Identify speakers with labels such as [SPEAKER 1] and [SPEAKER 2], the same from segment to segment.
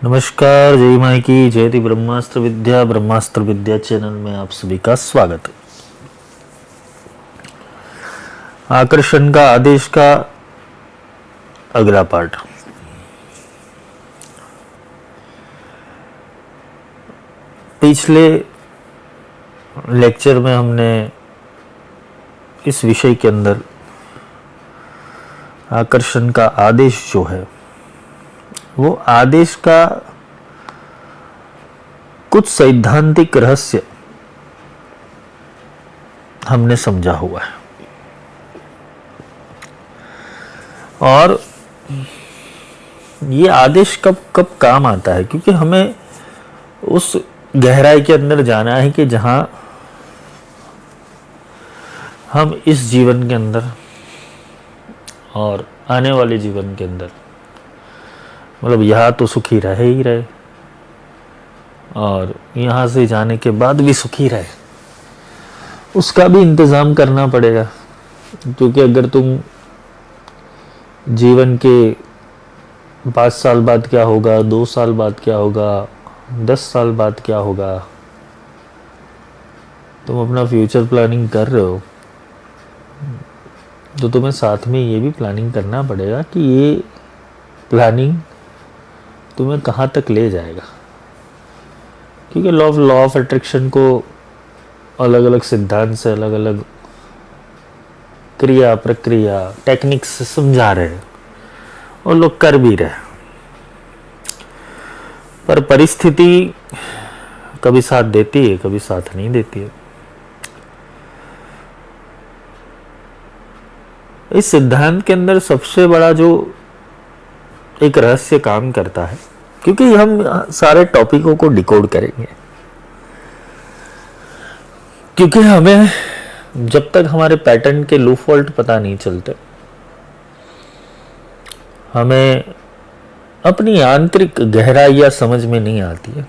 [SPEAKER 1] नमस्कार, जय माई की जयति ब्रह्मास्त्र विद्या चैनल में आप सभी का स्वागत है। आकर्षण का आदेश का अगला पार्ट। पिछले लेक्चर में हमने इस विषय के अंदर आकर्षण का आदेश जो है वो आदेश का कुछ सैद्धांतिक रहस्य हमने समझा हुआ है और ये आदेश कब कब काम आता है, क्योंकि हमें उस गहराई के अंदर जाना है कि जहां हम इस जीवन के अंदर और आने वाले जीवन के अंदर मतलब यहाँ तो सुखी रहे ही रहे और यहाँ से जाने के बाद भी सुखी रहे, उसका भी इंतज़ाम करना पड़ेगा। क्योंकि अगर तुम जीवन के 5 साल बाद क्या होगा, 2 साल बाद क्या होगा, 10 साल बाद क्या होगा, तुम अपना फ्यूचर प्लानिंग कर रहे हो तो तुम्हें साथ में ये भी प्लानिंग करना पड़ेगा कि ये प्लानिंग तुम्हें कहाँ तक ले जाएगा। क्योंकि लॉ ऑफ अट्रैक्शन को अलग अलग सिद्धांत से अलग अलग क्रिया प्रक्रिया टेक्निक्स से समझा रहे हैं और लोग कर भी रहे, पर परिस्थिति कभी साथ देती है, कभी साथ नहीं देती है। इस सिद्धांत के अंदर सबसे बड़ा जो एक रहस्य काम करता है, क्योंकि हम सारे टॉपिकों को डिकोड करेंगे, क्योंकि हमें जब तक हमारे पैटर्न के लूप फॉल्ट पता नहीं चलते, हमें अपनी आंतरिक गहराइयां समझ में नहीं आती है,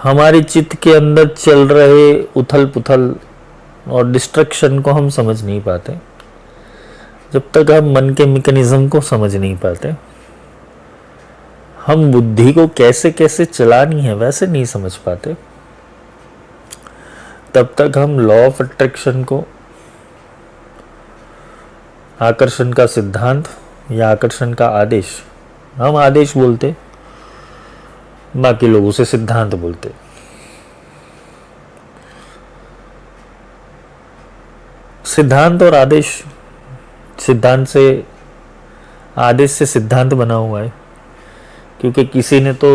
[SPEAKER 1] हमारे चित्त के अंदर चल रहे उथल पुथल और डिस्ट्रक्शन को हम समझ नहीं पाते, जब तक हम मन के मैकेनिज्म को समझ नहीं पाते, हम बुद्धि को कैसे कैसे चलानी है वैसे नहीं समझ पाते, तब तक हम लॉ ऑफ अट्रैक्शन को, आकर्षण का सिद्धांत या आकर्षण का आदेश, हम आदेश बोलते, बाकी लोग उसे सिद्धांत बोलते। सिद्धांत और आदेश, सिद्धांत से आदेश से सिद्धांत बना हुआ है, क्योंकि किसी ने तो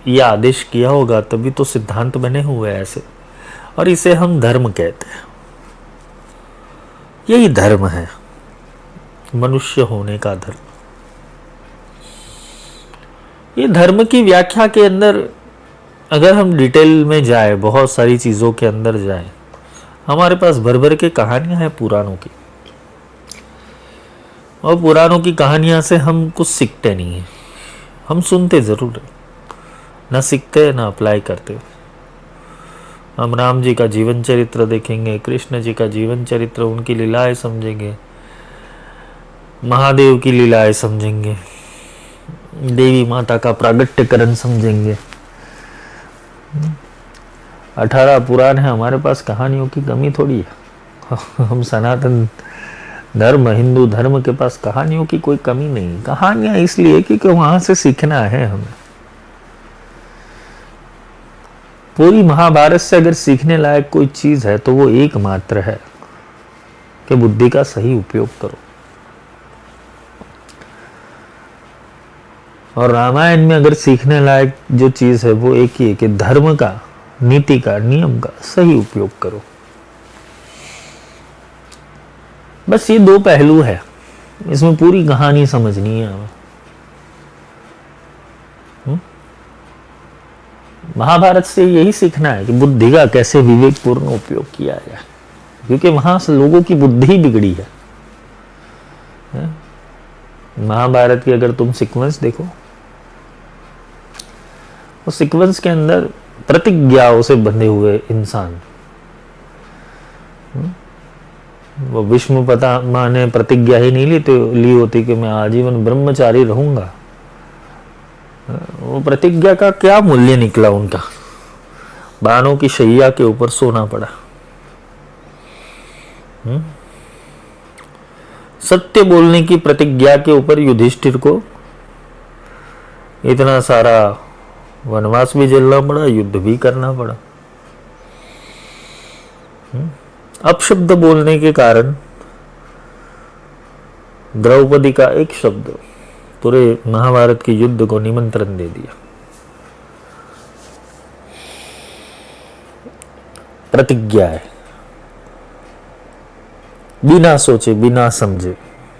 [SPEAKER 1] यह आदेश किया होगा तभी तो सिद्धांत बने हुए हैं ऐसे, और इसे हम धर्म कहते हैं। यही धर्म है, मनुष्य होने का धर्म। ये धर्म की व्याख्या के अंदर अगर हम डिटेल में जाए, बहुत सारी चीजों के अंदर जाए, हमारे पास भर भर के कहानियां हैं पुराणों की, और पुराणों की कहानियां से हम कुछ सीखते नहीं हैं। हम सुनते जरूर है, ना सीखते ना अप्लाई करते। हम राम जी का जीवन चरित्र देखेंगे, कृष्ण जी का जीवन चरित्र, उनकी लीलाएं समझेंगे, महादेव की लीलाएं समझेंगे, देवी माता का प्रागट्यकरण समझेंगे। 18 पुराण है हमारे पास, कहानियों की कमी थोड़ी है। हम सनातन धर्म, हिंदू धर्म के पास कहानियों की कोई कमी नहीं। कहानियां इसलिए क्योंकि वहां से सीखना है हमें। पूरी महाभारत से अगर सीखने लायक कोई चीज है तो वो एकमात्र है कि बुद्धि का सही उपयोग करो। और रामायण में अगर सीखने लायक जो चीज है वो एक ही है कि धर्म का, नीति का, नियम का सही उपयोग करो। बस ये 2 पहलू है, इसमें पूरी कहानी समझनी है हमें। महाभारत से यही सीखना है कि बुद्धि का कैसे विवेकपूर्ण उपयोग किया जाए, क्योंकि वहां से लोगों की बुद्धि बिगड़ी है। महाभारत की अगर तुम सीक्वेंस देखो, उस सीक्वेंस के अंदर प्रतिज्ञाओं से बंधे हुए इंसान, वो विष्णु पितामह ने प्रतिज्ञा ही नहीं ली होती कि मैं आजीवन ब्रह्मचारी रहूंगा, वो प्रतिज्ञा का क्या मूल्य निकला उनका? बाणों की शैया के ऊपर सोना पड़ा। सत्य बोलने की प्रतिज्ञा के ऊपर युधिष्ठिर को इतना सारा वनवास भी झेलना पड़ा, युद्ध भी करना पड़ा। अपशब्द बोलने के कारण द्रौपदी का एक शब्द पूरे महाभारत के युद्ध को निमंत्रण दे दिया। प्रतिज्ञा है, बिना सोचे बिना समझे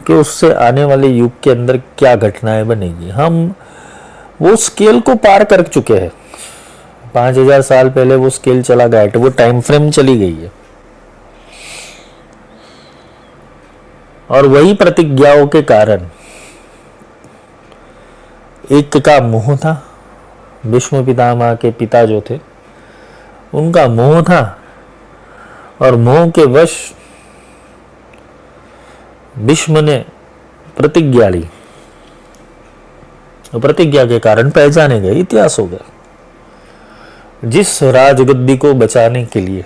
[SPEAKER 1] कि उससे आने वाले युग के अंदर क्या घटनाएं बनेगी। हम वो स्केल को पार कर चुके हैं। 5000 साल पहले वो स्केल चला गया, तो वो टाइम फ्रेम चली गई है। और वही प्रतिज्ञाओं के कारण एक का मोह था, भीष्म पितामह के पिता जो थे उनका मोह था, और मोह के वश भीष्म ने प्रतिज्ञा ली। प्रतिज्ञा के कारण पहचाने गए, इतिहास हो गया। जिस राजगद्दी को बचाने के लिए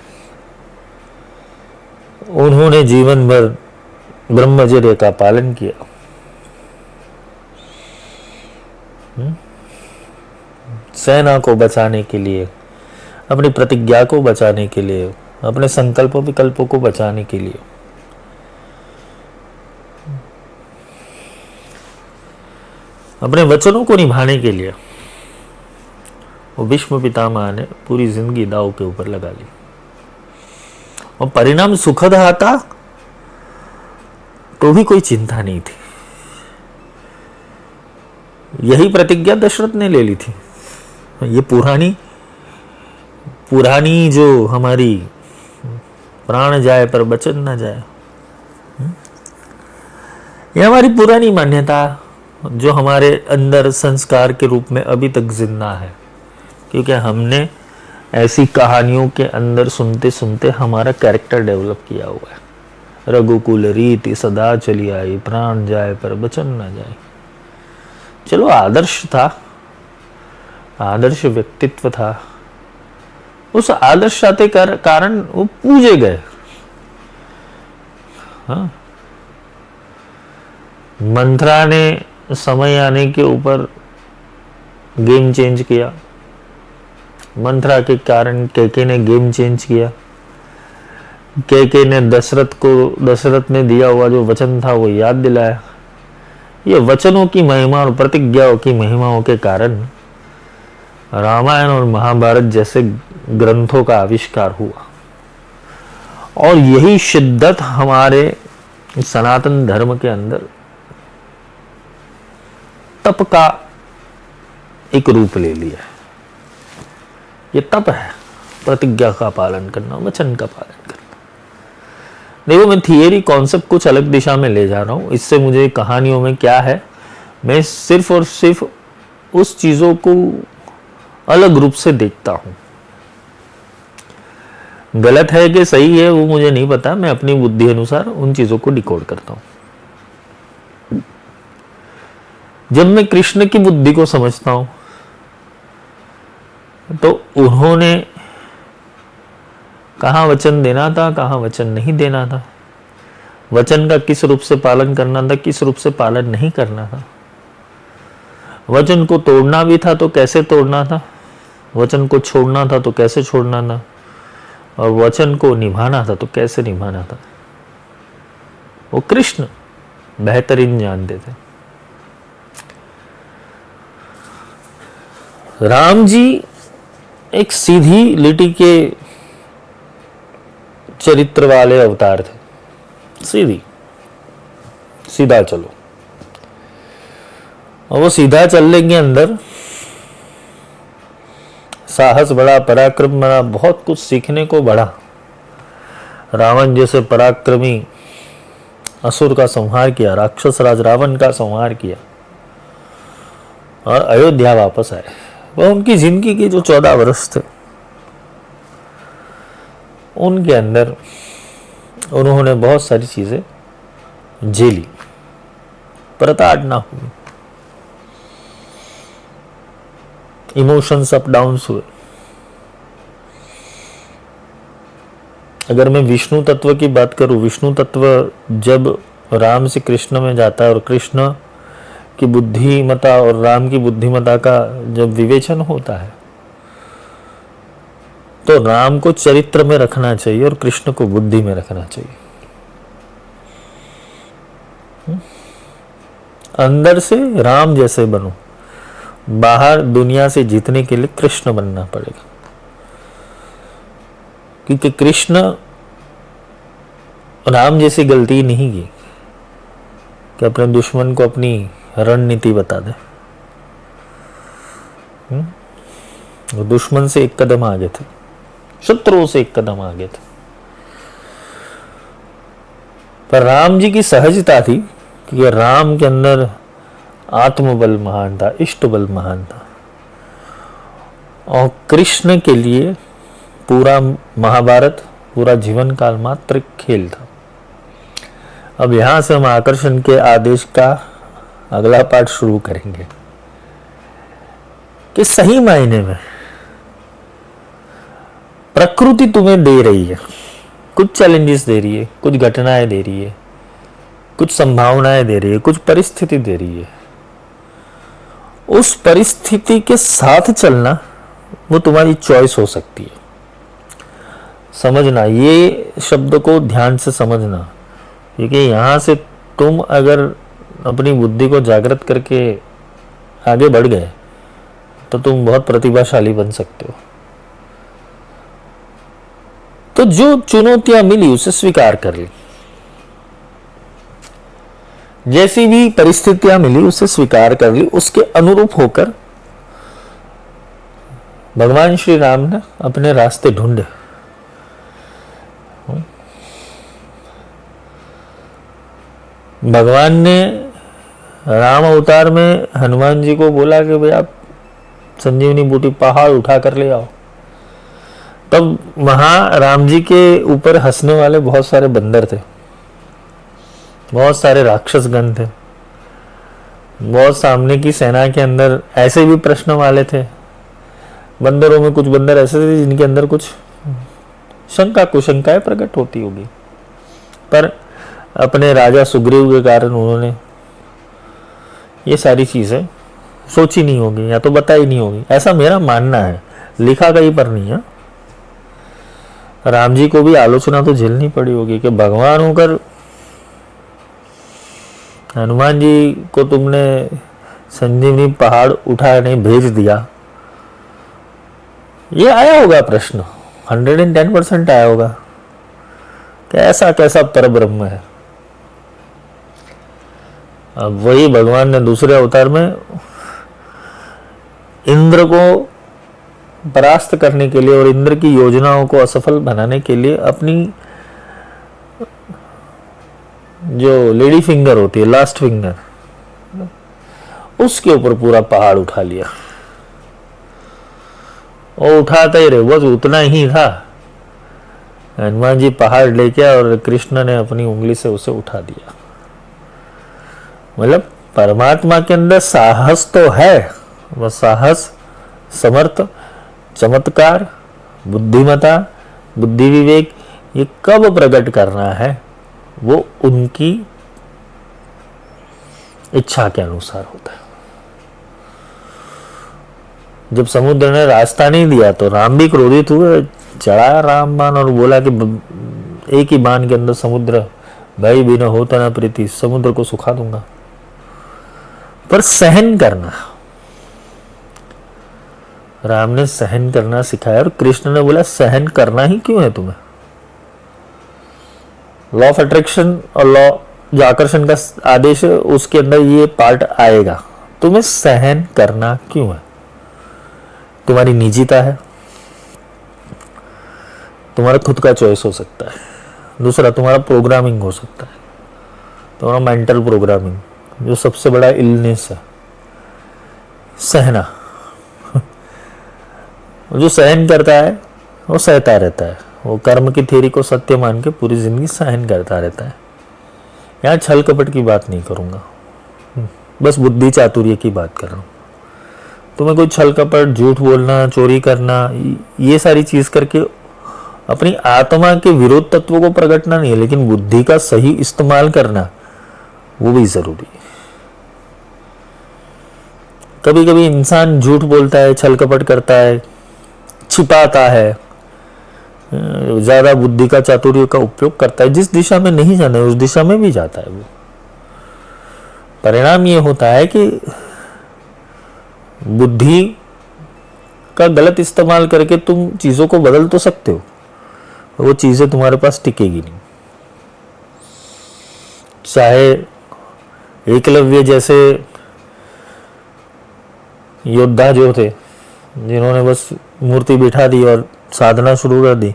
[SPEAKER 1] उन्होंने जीवन भर ब्रह्मचर्य का पालन किया, सेना को बचाने के लिए, अपनी प्रतिज्ञा को बचाने के लिए, अपने संकल्प विकल्पों को बचाने के लिए, अपने वचनों को निभाने के लिए वो भीष्म पितामह ने पूरी जिंदगी दांव के ऊपर लगा ली। और परिणाम सुखद आता तो भी कोई चिंता नहीं थी। यही प्रतिज्ञा दशरथ ने ले ली थी। ये पुरानी जो हमारी प्राण जाए पर वचन ना जाए, ये हमारी पुरानी मान्यता जो हमारे अंदर संस्कार के रूप में अभी तक जिंदा है, क्योंकि हमने ऐसी कहानियों के अंदर सुनते सुनते हमारा कैरेक्टर डेवलप किया हुआ है। रघुकुल रीति सदा चली आई, प्राण जाए पर वचन ना जाए। चलो, आदर्श था, आदर्श व्यक्तित्व था। उस आदर्शता के कारण वो पूजे गए। हाँ, मंथरा ने समय आने के ऊपर गेम चेंज किया। मंथरा के कारण केके ने गेम चेंज किया। केके ने दशरथ ने दिया हुआ जो वचन था वो याद दिलाया। ये वचनों की महिमा और प्रतिज्ञाओं की महिमाओं के कारण रामायण और महाभारत जैसे ग्रंथों का आविष्कार हुआ। और यही शिद्दत हमारे सनातन धर्म के अंदर तप का एक रूप ले लिया है। ये तप है, प्रतिज्ञा का पालन करना, वचन का पालन करना। देखो, मैं थियरी कॉन्सेप्ट कुछ अलग दिशा में ले जा रहा हूं। इससे मुझे कहानियों में क्या है, मैं सिर्फ और सिर्फ उस चीजों को अलग रूप से देखता हूं। गलत है कि सही है वो मुझे नहीं पता, मैं अपनी बुद्धि अनुसार उन चीजों को डिकोड करता हूं। जब मैं कृष्ण की बुद्धि को समझता हूं तो उन्होंने कहाँ वचन देना था, कहाँ वचन नहीं देना था, वचन का किस रूप से पालन करना था, किस रूप से पालन नहीं करना था, वचन को तोड़ना भी था तो कैसे तोड़ना था, वचन को छोड़ना था तो कैसे छोड़ना था, और वचन को निभाना था तो कैसे निभाना था, वो कृष्ण बेहतरीन जानते थे। राम जी एक सीधी लिटी के चरित्र वाले अवतार थे। सीधा चलो, और वो सीधा चलने के अंदर साहस बड़ा, पराक्रम बड़ा, बहुत कुछ सीखने को बढ़ा। रावण जैसे पराक्रमी असुर का संहार किया, राक्षस राज रावण का संहार किया और अयोध्या वापस आए। वह उनकी जिंदगी के जो 14 वर्ष थे उनके अंदर उन्होंने बहुत सारी चीजें झेली, प्रताड़ना हुई। इमोशंस अप डाउन्स हुए। अगर मैं विष्णु तत्व की बात करूं, विष्णु तत्व जब राम से कृष्ण में जाता है और कृष्ण की बुद्धिमता और राम की बुद्धिमता का जब विवेचन होता है, तो राम को चरित्र में रखना चाहिए और कृष्ण को बुद्धि में रखना चाहिए। अंदर से राम जैसे बनो, बाहर दुनिया से जीतने के लिए कृष्ण बनना पड़ेगा। क्योंकि कृष्ण राम जैसी गलती नहीं की कि अपने दुश्मन को अपनी रणनीति बता दे। वो दुश्मन से एक कदम आगे थे, शत्रुओं से एक कदम आगे थे। पर राम जी की सहजता थी कि राम के अंदर आत्मबल महान था, इष्ट बल महान था। और कृष्ण के लिए पूरा महाभारत, पूरा जीवन काल मात्र खेल था। अब यहां से हम आकर्षण के आदेश का अगला पाठ शुरू करेंगे कि सही मायने में प्रकृति तुम्हें दे रही है, कुछ चैलेंजेस दे रही है, कुछ घटनाएं दे रही है, कुछ संभावनाएं दे रही है, कुछ परिस्थिति दे रही है। उस परिस्थिति के साथ चलना वो तुम्हारी चॉइस हो सकती है। समझना, ये शब्द को ध्यान से समझना, क्योंकि यहां से तुम अगर अपनी बुद्धि को जागृत करके आगे बढ़ गए तो तुम बहुत प्रतिभाशाली बन सकते हो। तो जो चुनौतियां मिली उसे स्वीकार कर ली, जैसी भी परिस्थितियां मिली उसे स्वीकार कर ली, उसके अनुरूप होकर भगवान श्री राम ने अपने रास्ते ढूंढे। भगवान ने राम अवतार में हनुमान जी को बोला कि भाई आप संजीवनी बूटी पहाड़ उठा कर ले आओ। तब वहां राम जी के ऊपर हंसने वाले बहुत सारे बंदर थे, बहुत सारे राक्षस गण थे, बहुत सामने की सेना के अंदर ऐसे भी प्रश्न वाले थे। बंदरों में कुछ बंदर ऐसे थे जिनके अंदर कुछ शंका कुशंकाएं प्रकट होती होगी, पर अपने राजा सुग्रीव के कारण उन्होंने ये सारी चीजें सोची नहीं होगी या तो बताई नहीं होगी, ऐसा मेरा मानना है, लिखा कहीं पर नहीं है। राम जी को भी आलोचना तो झेलनी पड़ी होगी कि भगवान होकर हनुमान जी को तुमने संजीवनी पहाड़ उठाने भेज दिया। ये आया होगा प्रश्न, 110% आया होगा कि ऐसा कैसा परब्रह्म है। अब वही भगवान ने दूसरे अवतार में इंद्र को परास्त करने के लिए और इंद्र की योजनाओं को असफल बनाने के लिए अपनी जो लेडी फिंगर होती है, लास्ट फिंगर, उसके ऊपर पूरा पहाड़ उठा लिया। और उठाता ही रहे, बस उतना ही था। हनुमान जी पहाड़ लेके आए और कृष्ण ने अपनी उंगली से उसे उठा दिया। मतलब परमात्मा के अंदर साहस तो है, वह साहस, समर्थ, चमत्कार, बुद्धिमता, बुद्धि विवेक, ये कब प्रकट करना है वो उनकी इच्छा के अनुसार होता है। जब समुद्र ने रास्ता नहीं दिया तो राम भी क्रोधित हुए, चढ़ाया राम बाण और बोला कि एक ही बाण के अंदर समुद्र, भाई बिना होता ना प्रीति, समुद्र को सुखा दूंगा। पर सहन करना, राम ने सहन करना सिखाया और कृष्ण ने बोला सहन करना ही क्यों है तुम्हें। लॉ ऑफ अट्रैक्शन और लॉ जो आकर्षण का आदेश है उसके अंदर ये पार्ट आएगा, तुम्हें सहन करना क्यों है। तुम्हारी निजीता है, तुम्हारा खुद का चॉइस हो सकता है, दूसरा तुम्हारा प्रोग्रामिंग हो सकता है, तुम्हारा मेंटल प्रोग्रामिंग जो सबसे बड़ा इलनेस है, सहना। जो सहन करता है वो सहता रहता है, वो कर्म की थ्योरी को सत्य मान के पूरी जिंदगी सहन करता रहता है। यहाँ छल कपट की बात नहीं करूंगा, बस बुद्धि चातुर्य की बात कर रहा हूँ। तुम्हें कोई छल कपट, झूठ बोलना, चोरी करना, ये सारी चीज करके अपनी आत्मा के विरोध तत्वों को प्रगटना नहीं है, लेकिन बुद्धि का सही इस्तेमाल करना वो भी जरूरी है। कभी कभी इंसान झूठ बोलता है, छल कपट करता है, छिपाता है, ज्यादा बुद्धि का, चातुर्य का उपयोग करता है, जिस दिशा में नहीं जाना है उस दिशा में भी जाता है वो। परिणाम ये होता है कि बुद्धि का गलत इस्तेमाल करके तुम चीजों को बदल तो सकते हो, वो चीजें तुम्हारे पास टिकेगी नहीं। चाहे एकलव्य जैसे योद्धा जो थे, जिन्होंने बस मूर्ति बिठा दी और साधना शुरू कर दी,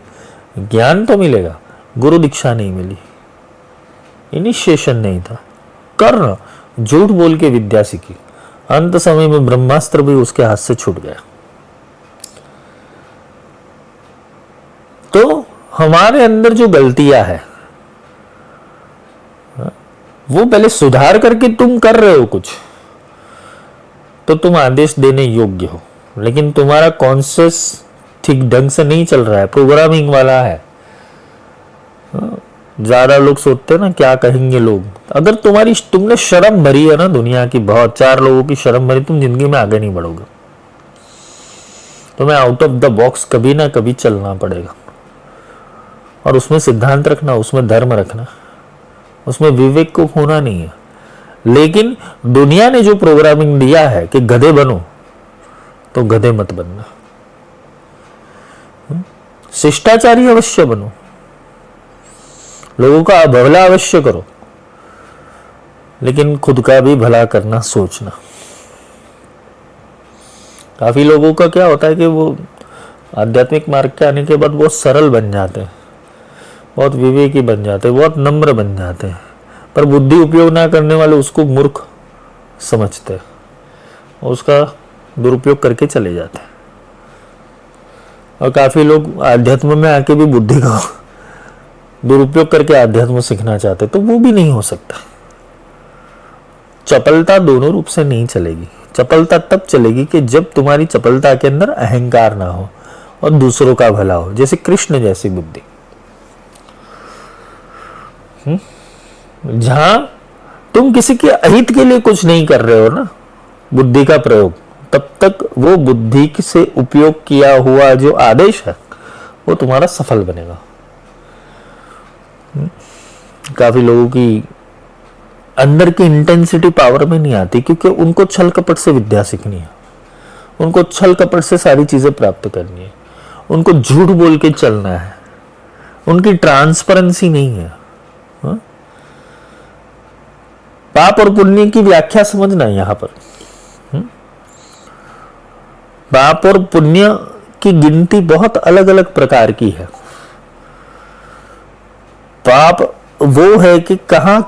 [SPEAKER 1] ज्ञान तो मिलेगा, गुरु दीक्षा नहीं मिली, इनिशिएशन नहीं था। कर्ण झूठ बोल के विद्या सीखी, अंत समय में ब्रह्मास्त्र भी उसके हाथ से छूट गया। तो हमारे अंदर जो गलतियां है वो पहले सुधार करके तुम कर रहे हो कुछ, तो तुम आदेश देने योग्य हो, लेकिन तुम्हारा कॉन्शियस ठीक ढंग से नहीं चल रहा है, प्रोग्रामिंग वाला है। ज्यादा लोग सोचते हैं ना क्या कहेंगे लोग। अगर तुमने शर्म भरी है ना दुनिया की, बहुत 4 लोगों की शर्म भरी, तुम जिंदगी में आगे नहीं बढ़ोगे। तुम्हें आउट ऑफ द बॉक्स कभी ना कभी चलना पड़ेगा, और उसमें सिद्धांत रखना, उसमें धर्म रखना, उसमें विवेक को खोना नहीं है। लेकिन दुनिया ने जो प्रोग्रामिंग दिया है कि गधे बनो, तो गधे मत बनना। शिष्टाचारी अवश्य बनो, लोगों का भला अवश्य करो, लेकिन खुद का भी भला करना सोचना। काफी लोगों का क्या होता है कि वो आध्यात्मिक मार्ग के आने के बाद बहुत सरल बन जाते हैं, बहुत विवेकी बन जाते हैं, बहुत नम्र बन जाते हैं, पर बुद्धि उपयोग ना करने वाले उसको मूर्ख समझते हैं, उसका दुरुपयोग करके चले जाते हैं। और काफी लोग आध्यात्म में आके भी बुद्धि का दुरुपयोग करके आध्यात्म सीखना चाहते, तो वो भी नहीं हो सकता। चपलता दोनों रूप से नहीं चलेगी। चपलता तब चलेगी कि जब तुम्हारी चपलता के अंदर अहंकार ना हो और दूसरों का भला हो, जैसे कृष्ण जैसी बुद्धि। जहां तुम किसी के अहित के लिए कुछ नहीं कर रहे हो ना बुद्धि का प्रयोग, तब तक वो बुद्धि से उपयोग किया हुआ जो आदेश है वो तुम्हारा सफल बनेगा। काफी लोगों की अंदर की इंटेंसिटी पावर में नहीं आती, क्योंकि उनको छल कपट से विद्या सीखनी है, उनको छल कपट से सारी चीजें प्राप्त करनी है, उनको झूठ बोल के चलना है, उनकी ट्रांसपेरेंसी नहीं है। हा? पाप और पुण्य की व्याख्या समझना है यहां पर। पाप और पुण्य की गिनती बहुत अलग अलग प्रकार की है। पाप वो है कि कहां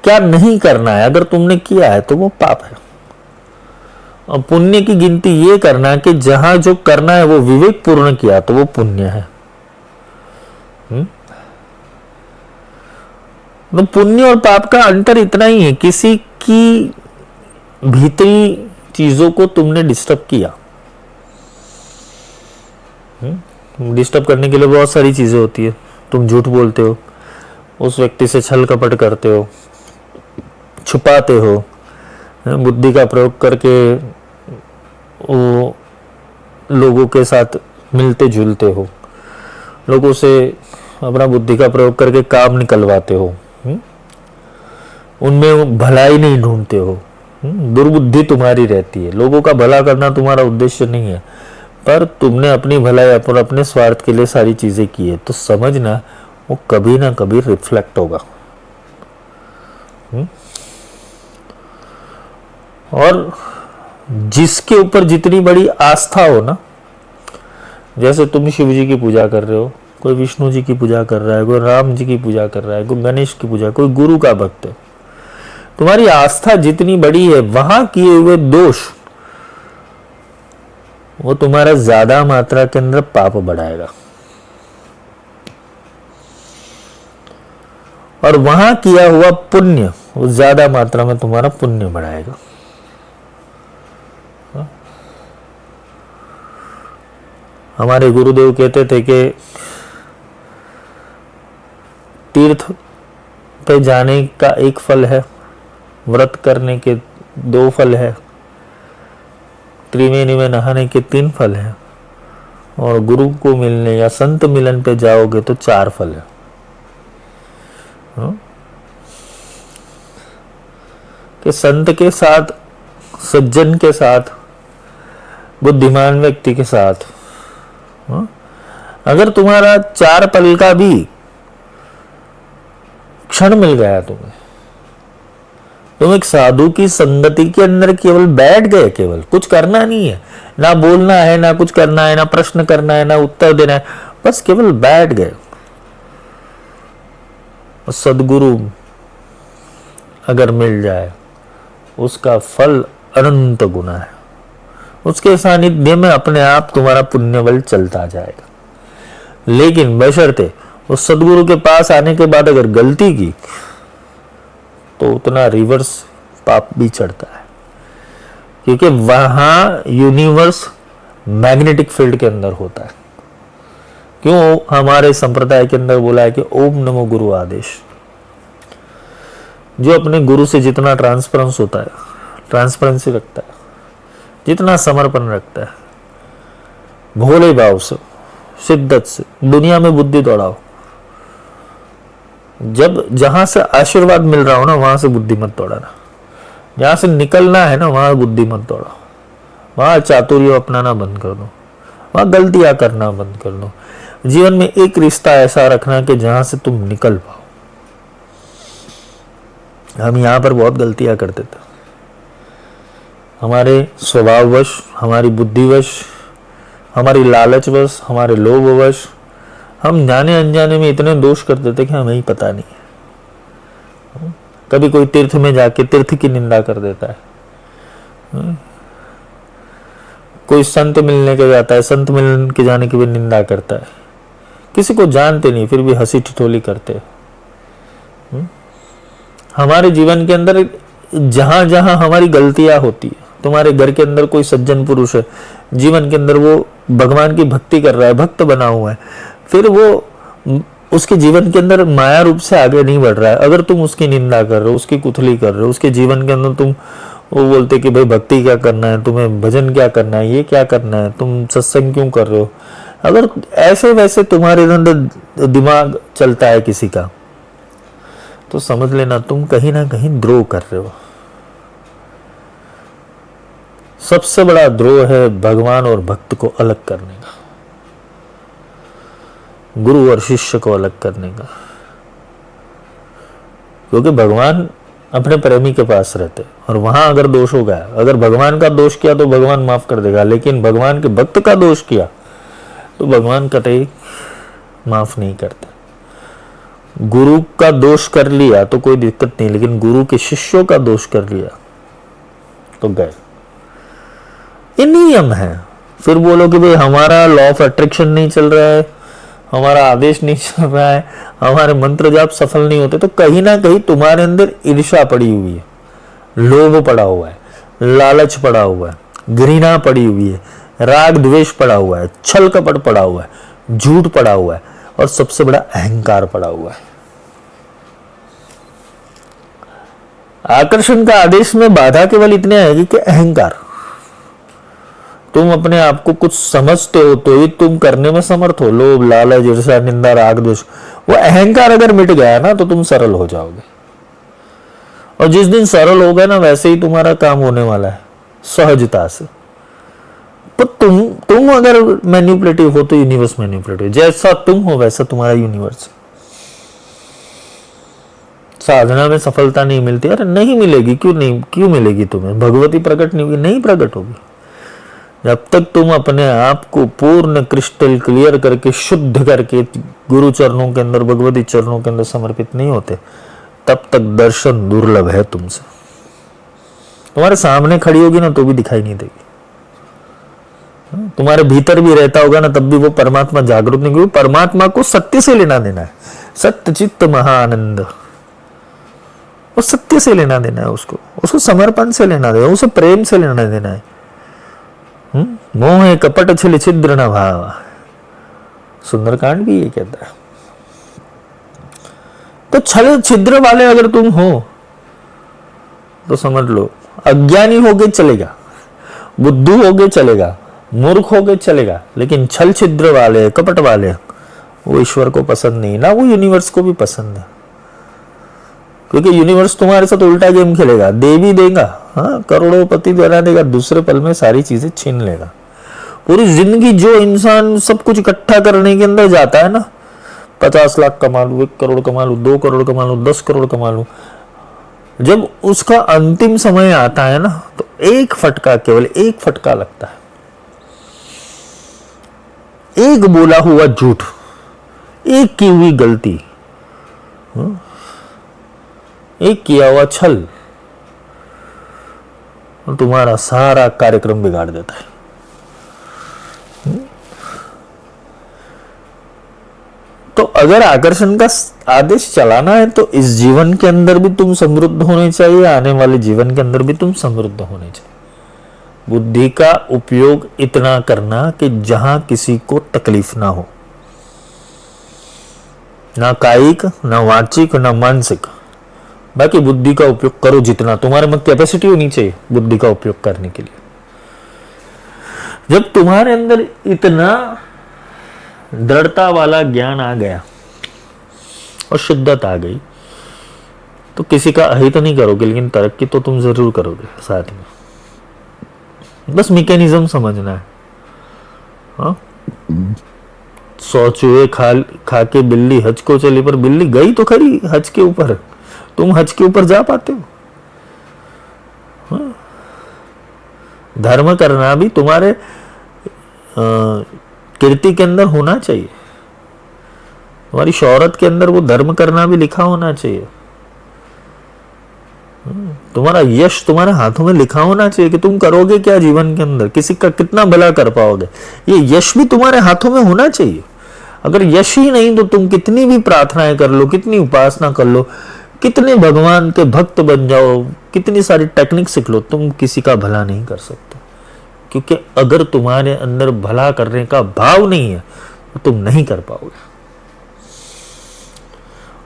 [SPEAKER 1] क्या नहीं करना है, अगर तुमने किया है तो वो पाप है। और पुण्य की गिनती ये करना कि जहां जो करना है वो विवेक पूर्ण किया तो वो पुण्य है। तो पुण्य और पाप का अंतर इतना ही है, किसी की भीतरी चीजों को तुमने डिस्टर्ब किया। डिस्टर्ब करने के लिए बहुत सारी चीजें होती है। तुम झूठ बोलते हो, उस व्यक्ति से छल कपट करते हो, छुपाते हो, बुद्धि का प्रयोग करके वो लोगों के साथ मिलते जुलते हो, लोगों से अपना बुद्धि का प्रयोग करके काम निकलवाते हो, उनमें भलाई नहीं ढूंढते हो, दुर्बुद्धि तुम्हारी रहती है। लोगों का भला करना तुम्हारा उद्देश्य नहीं है, पर तुमने अपनी भलाई और अपने स्वार्थ के लिए सारी चीजें की है, तो समझना वो कभी ना कभी रिफ्लेक्ट होगा। और जिसके ऊपर जितनी बड़ी आस्था हो ना, जैसे तुम शिव जी की पूजा कर रहे हो, कोई विष्णु जी की पूजा कर रहा है, कोई राम जी की पूजा कर रहा है, कोई गणेश की पूजा, कोई गुरु का भक्त है, तुम्हारी आस्था जितनी बड़ी है वहां किए हुए दोष वो तुम्हारा ज्यादा मात्रा के अंदर पाप बढ़ाएगा, और वहां किया हुआ पुण्य वो ज्यादा मात्रा में तुम्हारा पुण्य बढ़ाएगा। हमारे गुरुदेव कहते थे कि तीर्थ पे जाने का एक फल है, व्रत करने के 2 फल है, त्रिवेणी में नहाने के 3 फल है, और गुरु को मिलने या संत मिलन पे जाओगे तो 4 फल है। कि संत के साथ, सज्जन के साथ, बुद्धिमान व्यक्ति के साथ अगर तुम्हारा 4 पल का भी क्षण मिल गया तुम्हें, तुम एक साधु की संगति के अंदर केवल बैठ गए, केवल कुछ करना नहीं है, ना बोलना है, ना कुछ करना है, ना प्रश्न करना है, ना उत्तर देना है, बस केवल बैठ गए। और सदगुरु अगर मिल जाए उसका फल अनंत गुना है। उसके सानिध्य में अपने आप तुम्हारा पुण्य बल चलता जाएगा। लेकिन बशर्ते उस सदगुरु के पास आने के बाद अगर गलती की तो उतना रिवर्स पाप भी चढ़ता है, क्योंकि वहां यूनिवर्स मैग्नेटिक फील्ड के अंदर होता है। क्यों हमारे संप्रदाय के अंदर बोला है कि ओम नमो गुरु आदेश। जो अपने गुरु से जितना ट्रांसपेरेंस होता है, ट्रांसपेरेंसी रखता है, जितना समर्पण रखता है, भोले भाव से, शिद्दत से दुनिया में बुद्धि दौड़ाओ। जब जहां से आशीर्वाद मिल रहा हो ना, वहां से बुद्धि मत दौड़ाना। जहां से निकलना है ना, वहां बुद्धि मत दौड़ाओ। वहां चातुर्य अपनाना बंद कर दो, वहां गलतियां करना बंद कर दो। जीवन में एक रिश्ता ऐसा रखना कि जहां से तुम निकल पाओ। हम यहां पर बहुत गलतियां करते थे, हमारे स्वभाववश, हमारी बुद्धिवश, हमारी लालचवश, हमारे लोभवश हम जाने अनजाने में इतने दोष करते थे कि हमें ही पता नहीं। कभी कोई तीर्थ में जाके तीर्थ की निंदा कर देता है, कोई संत मिलने के जाता है, संत मिलने के जाने की भी निंदा करता है। किसी को जानते नहीं फिर भी हंसी ठिठोली करते। हमारे जीवन के अंदर जहां जहां हमारी गलतियां होती है, तुम्हारे घर के अंदर कोई सज्जन पुरुष है, जीवन के अंदर वो भगवान की भक्ति कर रहा है, भक्त बना हुआ है, फिर वो उसके जीवन के अंदर माया रूप से आगे नहीं बढ़ रहा है, अगर तुम उसकी निंदा कर रहे हो, उसकी कुथली कर रहे हो, उसके जीवन के अंदर तुम वो बोलते कि भाई भक्ति क्या करना है, तुम्हें भजन क्या करना है, ये क्या करना है, तुम सत्संग क्यों कर रहे हो, अगर ऐसे वैसे तुम्हारे अंदर दिमाग चलता है किसी का, तो समझ लेना तुम कहीं ना कहीं द्रोह कर रहे हो। सबसे बड़ा द्रोह है भगवान और भक्त को अलग करने का, गुरु और शिष्य को अलग करने का। क्योंकि भगवान अपने प्रेमी के पास रहते, और वहां अगर दोष हो गया, अगर भगवान का दोष किया तो भगवान माफ कर देगा, लेकिन भगवान के भक्त का दोष किया तो भगवान कतई माफ नहीं करते। गुरु का दोष कर लिया तो कोई दिक्कत नहीं, लेकिन गुरु के शिष्यों का दोष कर लिया तो गए। ये नियम है। फिर बोलो कि भाई हमारा लॉ ऑफ अट्रैक्शन नहीं चल रहा है, हमारा आदेश नहीं चल रहा है, हमारे मंत्र जाप सफल नहीं होते, तो कहीं ना कहीं तुम्हारे अंदर ईर्ष्या पड़ी हुई है, लोभ पड़ा हुआ है, लालच पड़ा हुआ है, घृणा पड़ी हुई है, राग द्वेष पड़ा हुआ है, छल कपट पड़ा हुआ है, झूठ पड़ा हुआ है, और सबसे बड़ा अहंकार पड़ा हुआ है। आकर्षण का आदेश में बाधा केवल इतने आएगी कि अहंकार। तुम अपने आप को कुछ समझते हो तो ही तुम करने में समर्थ हो। लोभ, लालच, ईर्ष्या, निंदा, राग, द्वेष, वो अहंकार अगर मिट गया ना तो तुम सरल हो जाओगे। और जिस दिन सरल हो गए ना, वैसे ही तुम्हारा काम होने वाला है सहजता से। तो तुम अगर मैनिपुलेटिव हो तो यूनिवर्स मैनिपुलेटिव, जैसा तुम हो वैसा तुम्हारा यूनिवर्स। साधना में सफलता नहीं मिलती, अरे नहीं मिलेगी, क्यों मिलेगी तुम्हें? भगवती प्रकट नहीं होगी, नहीं प्रकट होगी। जब तक तुम अपने आप को पूर्ण क्रिस्टल क्लियर करके, शुद्ध करके गुरु चरणों के अंदर, भगवती चरणों के अंदर समर्पित नहीं होते, तब तक दर्शन दुर्लभ है तुमसे। तुम्हारे सामने खड़ी होगी ना तो भी दिखाई नहीं देगी, तुम्हारे भीतर भी रहता होगा ना तब भी वो परमात्मा जागरूक नहीं, क्योंकि परमात्मा को सत्य से लेना देना है। सत्य चित्त महाआनंद, वो सत्य से लेना देना है, उसको समर्पण से लेना देना, उसे प्रेम से लेना देना है। मोह कपट छिल छिद्र न भाव। सुंदरकांड भी ये कहता है। तो छल छिद्र वाले अगर तुम हो तो समझ लो, अज्ञानी होगे चलेगा, बुद्धू होगे चलेगा, मूर्ख होगे चलेगा, लेकिन छल छिद्र वाले, कपट वाले, वो ईश्वर को पसंद नहीं, ना वो यूनिवर्स को भी पसंद है। क्योंकि यूनिवर्स तुम्हारे साथ उल्टा गेम खेलेगा, दे भी देगा, हाँ, करोड़ोंपति बना देगा, दूसरे पल में सारी चीजें छीन लेगा। पूरी जिंदगी जो इंसान सब कुछ इकट्ठा करने के अंदर जाता है ना, 50 लाख कमा लूं, 1 करोड़ कमा लूं, 2 करोड़ कमा लूं, 10 करोड़ कमा लूं, जब उसका अंतिम समय आता है ना, तो एक फटका, केवल एक फटका लगता है। एक बोला हुआ झूठ, एक की हुई गलती, एक किया हुआ छल, तुम्हारा सारा कार्यक्रम बिगाड़ देता है। तो अगर आकर्षण का आदेश चलाना है तो इस जीवन के अंदर भी तुम समृद्ध होने चाहिए, आने वाले जीवन के अंदर भी तुम समृद्ध होने चाहिए। बुद्धि का उपयोग इतना करना कि जहां किसी को तकलीफ ना हो, ना कायिक, ना वाचिक, ना मानसिक। बाकी बुद्धि का उपयोग करो जितना तुम्हारे में कैपेसिटी होनी चाहिए बुद्धि का उपयोग करने के लिए। जब तुम्हारे अंदर इतना दृढ़ता वाला ज्ञान आ गया और शुद्धता आ गई, तो किसी का अहित नहीं करोगे, लेकिन तरक्की तो तुम जरूर करोगे साथ में। बस मैकेनिज्म समझना है। हाँ, 100 चूहे खा के बिल्ली हज को चली, पर बिल्ली गई तो खरी हज के ऊपर, तुम हज के ऊपर जा पाते हो? हाँ? धर्म करना भी तुम्हारे कीर्ति के अंदर होना चाहिए, तुम्हारी शौहरत के अंदर वो धर्म करना भी लिखा होना चाहिए। तुम्हारा यश तुम्हारे हाथों में लिखा होना चाहिए कि तुम करोगे क्या जीवन के अंदर, किसी का कितना भला कर पाओगे, ये यश भी तुम्हारे हाथों में होना चाहिए। अगर यश ही नहीं तो तुम कितनी भी प्रार्थनाएं कर लो, कितनी उपासना कर लो, कितने भगवान के भक्त बन जाओ, कितनी सारी टेक्निक सीख लो, तुम किसी का भला नहीं कर सकते। क्योंकि अगर तुम्हारे अंदर भला करने का भाव नहीं है तो तुम नहीं कर पाओगे।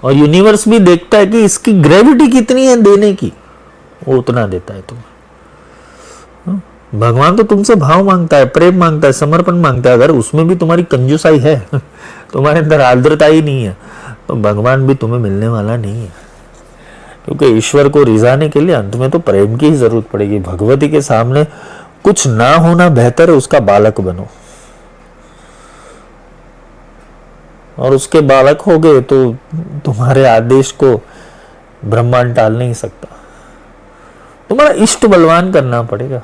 [SPEAKER 1] और यूनिवर्स भी देखता है कि इसकी ग्रेविटी कितनी है देने की, वो उतना देता है तुम्हें। भगवान तो तुमसे भाव मांगता है, प्रेम मांगता है, समर्पण मांगता है। अगर उसमें भी तुम्हारी कंजूसाई है, तुम्हारे अंदर आर्द्रता ही नहीं है, तो भगवान भी तुम्हें मिलने वाला नहीं है। क्योंकि ईश्वर को रिझाने के लिए अंत में तो प्रेम की ही जरूरत पड़ेगी। भगवती के सामने कुछ ना होना बेहतर है उसका बालक बनो, और उसके बालक हो गए तो तुम्हारे आदेश को ब्रह्मांड टाल नहीं सकता। तुम्हारा इष्ट बलवान करना पड़ेगा।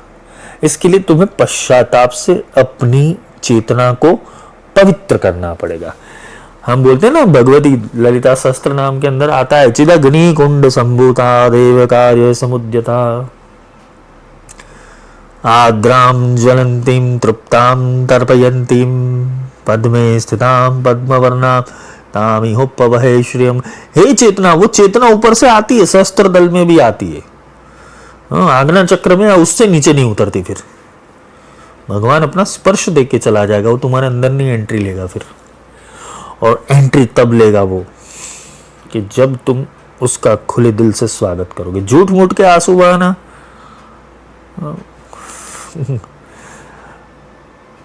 [SPEAKER 1] इसके लिए तुम्हें पश्चाताप से अपनी चेतना को पवित्र करना पड़ेगा। हम बोलते हैं ना, भगवती ललिता शस्त्र नाम के अंदर आता है, चिदग्नि कुंड संभूता देव कार्य समुद्यता आद्राम ज्वलंतीम तृप्ताम तर्पयंतीम पद्मे स्थिताम पद्मवर्णा तामिहोपवहे श्रियम। हे चेतना, वो चेतना ऊपर से आती है, शस्त्र दल में भी आती है, आज्ञा चक्र में, उससे नीचे नहीं उतरती। फिर भगवान अपना स्पर्श देके के चला जाएगा, वो तुम्हारे अंदर नहीं एंट्री लेगा फिर। और एंट्री तब लेगा वो कि जब तुम उसका खुले दिल से स्वागत करोगे। झूठ मूठ के आंसू बहाना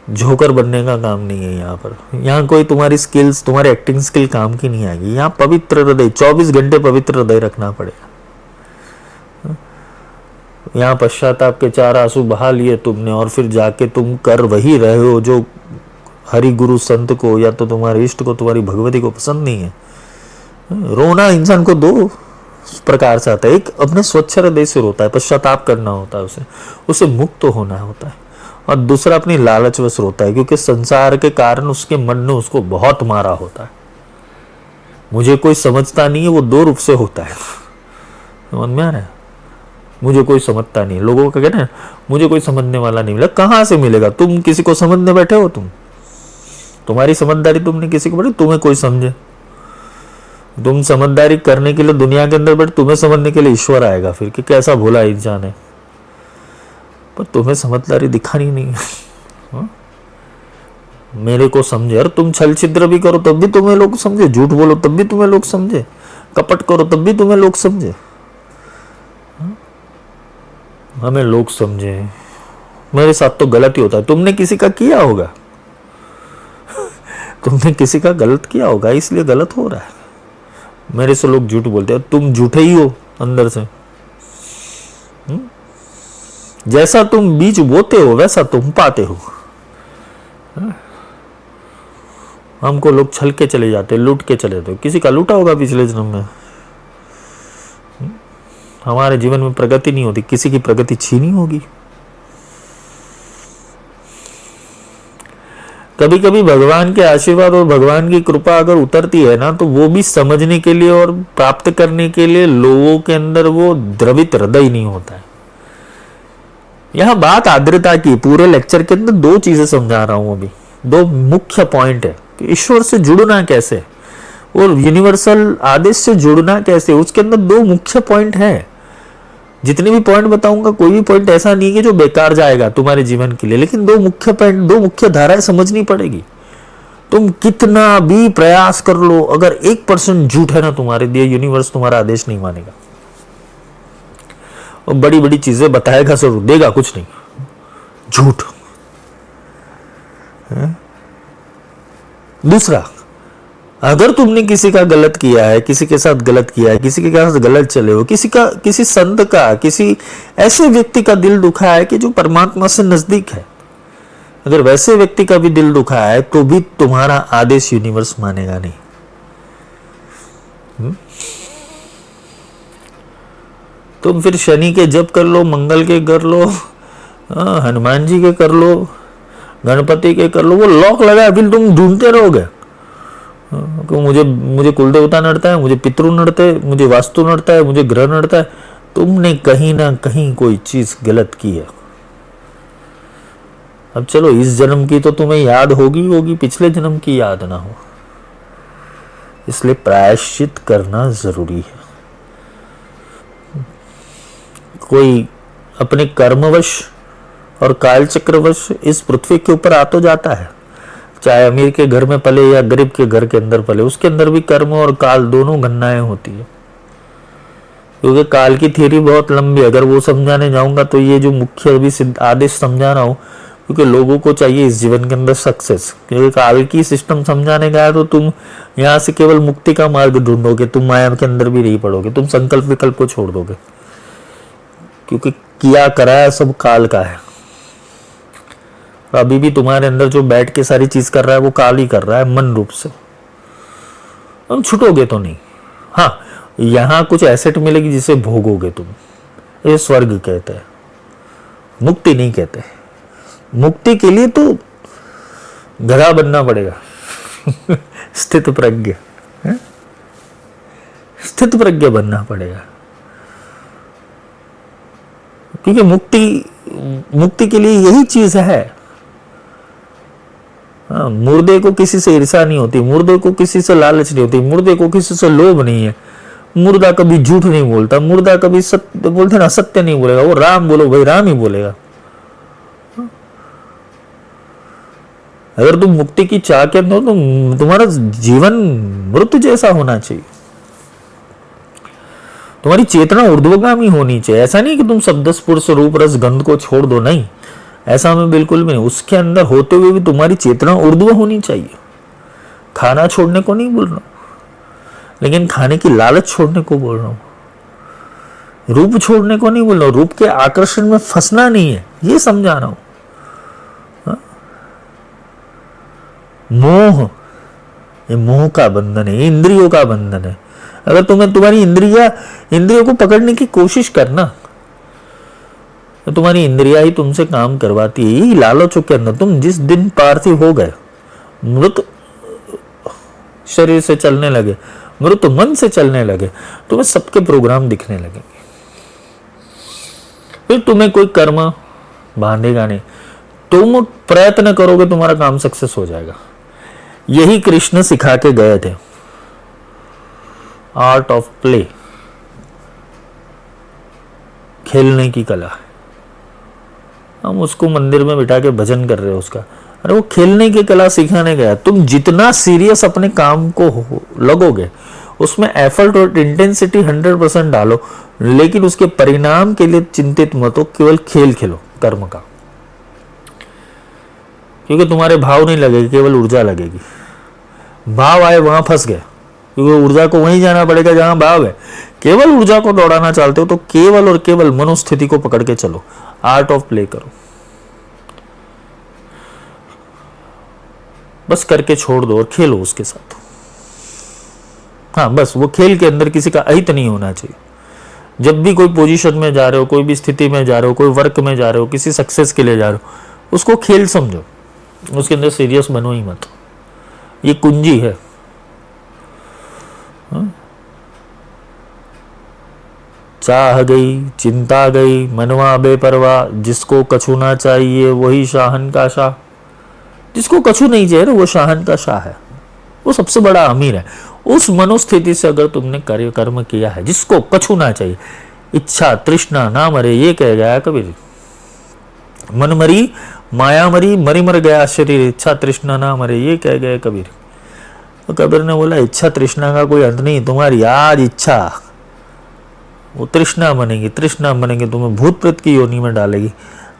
[SPEAKER 1] जोकर बनने का काम नहीं है यहाँ पर। यहाँ कोई तुम्हारी स्किल्स, तुम्हारी एक्टिंग स्किल काम की नहीं आएगी। यहाँ पवित्र हृदय, 24 घंटे पवित्र हृदय रखना पड़ेगा। यहाँ पश्चाताप के 4 आंसू बहा लिए तुमने, और फिर जाके तुम कर वही रहे हो जो हरि गुरु संत को या तो तुम्हारे इष्ट को, तुम्हारी भगवती को पसंद नहीं है। रोना इंसान को 2 प्रकार से आता है। एक अपने स्वच्छ हृदय से रोता है, पश्चाताप करना होता है उसे मुक्त होना होता है। और दूसरा अपनी लालचवश रोता है, क्योंकि संसार के कारण उसके मन ने उसको बहुत मारा होता है। मुझे कोई समझता नहीं है, वो 2 रूप से होता है। समझ में आ रहा है? मुझे कोई समझता नहीं। लोगों का कहना है मुझे कोई समझने वाला नहीं मिला। कहाँ से मिलेगा? तुम किसी को समझने बैठे हो? तुम्हारी समझदारी तुमने किसी को बैठे, तुम्हें कोई समझे? तुम समझदारी करने के लिए दुनिया के अंदर बैठे, तुम्हें समझने के लिए ईश्वर आएगा फिर कि कैसा भोला इंसान है, पर तुम्हें समझदारी दिखानी नहीं है। मेरे को समझे। और तुम छल छिद्र भी करो तब भी तुम्हें लोग समझे, झूठ बोलो तब भी तुम्हें लोग समझे, कपट करो तब भी तुम्हें लोग समझे। हमें लोग समझे, मेरे साथ तो गलत ही होता है। तुमने किसी का किया होगा, तुमने किसी का गलत किया होगा, इसलिए गलत हो रहा है। मेरे से लोग झूठ बोलते हैं, तुम झूठे ही हो अंदर से। जैसा तुम बीज बोते हो वैसा तुम पाते हो। हमको लोग छल के चले जाते, लूट के चले जाते। किसी का लूटा होगा पिछले जन्म में। हमारे जीवन में प्रगति नहीं होती, किसी की प्रगति छीनी होगी। कभी कभी भगवान के आशीर्वाद और भगवान की कृपा अगर उतरती है ना, तो वो भी समझने के लिए और प्राप्त करने के लिए लोगों के अंदर वो द्रवित हृदय नहीं होता है। यह बात आर्द्रता की। पूरे लेक्चर के अंदर दो चीजें समझा रहा हूं अभी, दो मुख्य पॉइंट है कि ईश्वर से जुड़ना कैसे और यूनिवर्सल आदेश से जुड़ना कैसे। उसके अंदर दो मुख्य पॉइंट है। जितने भी पॉइंट बताऊंगा, कोई भी पॉइंट ऐसा नहीं है जो बेकार जाएगा तुम्हारे जीवन के लिए, लेकिन दो मुख्य पॉइंट, दो मुख्य धाराएं समझनी पड़ेगी। तुम कितना भी प्रयास कर लो, अगर 1% झूठ है ना तुम्हारे लिए, यूनिवर्स तुम्हारा आदेश नहीं मानेगा। और बड़ी बड़ी चीजें बताएगा जरूर, देगा कुछ नहीं, झूठ। दूसरा, अगर तुमने किसी का गलत किया है, किसी के साथ गलत किया है, किसी के साथ गलत चले हो, किसी संत का, किसी ऐसे व्यक्ति का दिल दुखा है कि जो परमात्मा से नजदीक है, अगर वैसे व्यक्ति का भी दिल दुखा है तो भी तुम्हारा आदेश यूनिवर्स मानेगा नहीं। तुम फिर शनि के जप कर लो, मंगल के कर लो, हनुमान जी के कर लो, गणपति के कर लो, वो लॉक लगा है, फिर तुम ढूंढते रहोगे। मुझे कुल देवता नड़ता है, मुझे पितृ नड़ते, मुझे वास्तु नड़ता है, मुझे ग्रह नड़ता है। तुमने कहीं ना कहीं कोई चीज गलत की है। अब चलो, इस जन्म की तो तुम्हें याद होगी, पिछले जन्म की याद ना हो, इसलिए प्रायश्चित करना जरूरी है। कोई अपने कर्मवश और कालचक्रवश इस पृथ्वी के ऊपर आ तो जाता है, चाहे अमीर के घर में पले या गरीब के घर के अंदर पले, उसके अंदर भी कर्म और काल दोनों गणनाएं होती है। क्योंकि काल की थ्योरी बहुत लंबी है, अगर वो समझाने जाऊंगा तो ये जो मुख्य अभी आदेश समझा रहा हूं, क्योंकि लोगों को चाहिए इस जीवन के अंदर सक्सेस। क्योंकि काल की सिस्टम समझाने का है तो तुम यहाँ से केवल मुक्ति का मार्ग ढूंढोगे, तुम माया के अंदर भी नहीं पड़ोगे, तुम संकल्प विकल्प को छोड़ दोगे, क्योंकि किया कराया सब काल का है। अभी भी तुम्हारे अंदर जो बैठ के सारी चीज कर रहा है वो काल ही कर रहा है, मन रूप से। तुम छूटोगे तो नहीं। हाँ, यहां कुछ एसेट मिलेगी जिसे भोगोगे तुम, ये स्वर्ग कहते हैं, मुक्ति नहीं कहते। मुक्ति के लिए तो गधा बनना पड़ेगा स्थित प्रज्ञ, स्थित प्रज्ञ बनना पड़ेगा। क्योंकि मुक्ति के लिए यही चीज है। मुर्दे को किसी से ईर्षा नहीं होती, मुर्दे को किसी से लालच नहीं होती, मुर्दे को किसी से लोभ नहीं है। मुर्दा कभी झूठ नहीं बोलता, मुर्दा कभी सत्य बोलते ना, सत्य नहीं बोलेगा। वो राम बोलो भाई, राम ही बोलेगा। अगर तुम मुक्ति की चाह के अंदर, तो तुम्हारा जीवन मृत जैसा होना चाहिए। तुम्हारी चेतना ऊर्ध्वगामी होनी चाहिए। ऐसा नहीं कि तुम शब्द स्पर्श रूप रस गंध को छोड़ दो, नहीं, ऐसा मैं बिल्कुल भी नहीं। उसके अंदर होते हुए भी तुम्हारी चेतना ऊर्ध्व होनी चाहिए। खाना छोड़ने को नहीं बोल रहा हूं, लेकिन खाने की लालच छोड़ने को बोल रहा हूं। रूप छोड़ने को नहीं बोल रहा हूं, रूप के आकर्षण में फंसना नहीं है, ये समझा रहा हूं। मोह, ये मोह का बंधन है, इंद्रियों का बंधन है। अगर तुम्हारी इंद्रियों को पकड़ने की कोशिश करना, तो तुम्हारी इंद्रिया ही तुमसे काम करवाती है। यही लालचों के अंदर तुम जिस दिन पार्थिव हो गए, मृत शरीर से चलने लगे, मृत मन से चलने लगे, तुम्हें सबके प्रोग्राम दिखने लगेंगे। फिर तुम्हें कोई कर्म बांधेगा नहीं, तुम प्रयत्न करोगे, तुम्हारा काम सक्सेस हो जाएगा। यही कृष्ण सिखा के गए थे, आर्ट ऑफ प्ले, खेलने की कला। हम उसको मंदिर में बिठा के भजन कर रहे हैं उसका, अरे वो खेलने की कला सिखाने गया। तुम जितना सीरियस अपने काम को लगोगे, उसमें एफर्ट और इंटेंसिटी 100% डालो, लेकिन उसके परिणाम के लिए चिंतित मत हो, केवल खेल खेलो कर्म का, क्योंकि तुम्हारे भाव नहीं लगेगी, केवल ऊर्जा लगेगी। भाव आए वहां फंस गए, क्योंकि ऊर्जा को वहीं जाना पड़ेगा जहां भाव है। केवल ऊर्जा को दौड़ाना चाहते हो तो केवल और केवल मनोस्थिति को पकड़ के चलो, आर्ट ऑफ प्ले करो, बस करके छोड़ दो और खेलो उसके साथ। हाँ, बस वो खेल के अंदर किसी का अहित नहीं होना चाहिए। जब भी कोई पोजीशन में जा रहे हो, कोई भी स्थिति में जा रहे हो, कोई वर्क में जा रहे हो, किसी सक्सेस के लिए जा रहे हो, उसको खेल समझो, उसके अंदर सीरियस बनो ही मत। ये कुंजी है। चाह गई, चिंता गई, मनवा बेपरवाह, जिसको कछु ना चाहिए वही शाहन का शाह। जिसको कछु नहीं चाहिए ना, वो शाहन का शाह है, वो सबसे बड़ा अमीर है। उस मनोस्थिति से अगर तुमने कार्य कर्म किया है, जिसको कछु ना चाहिए, इच्छा तृष्णा ना मरे, ये कह गया कबीर। मन मरी माया मरी, मरी मर गया शरीर, इच्छा तृष्णा ना मरे, ये कह गए कबीर। तो कबीर ने बोला इच्छा तृष्णा का कोई अंत नहीं, तुम्हारी आज इच्छा वो तृष्णा बनेगी, तृष्णा बनेगी तुम्हें भूत प्रेत की योनि में डालेगी।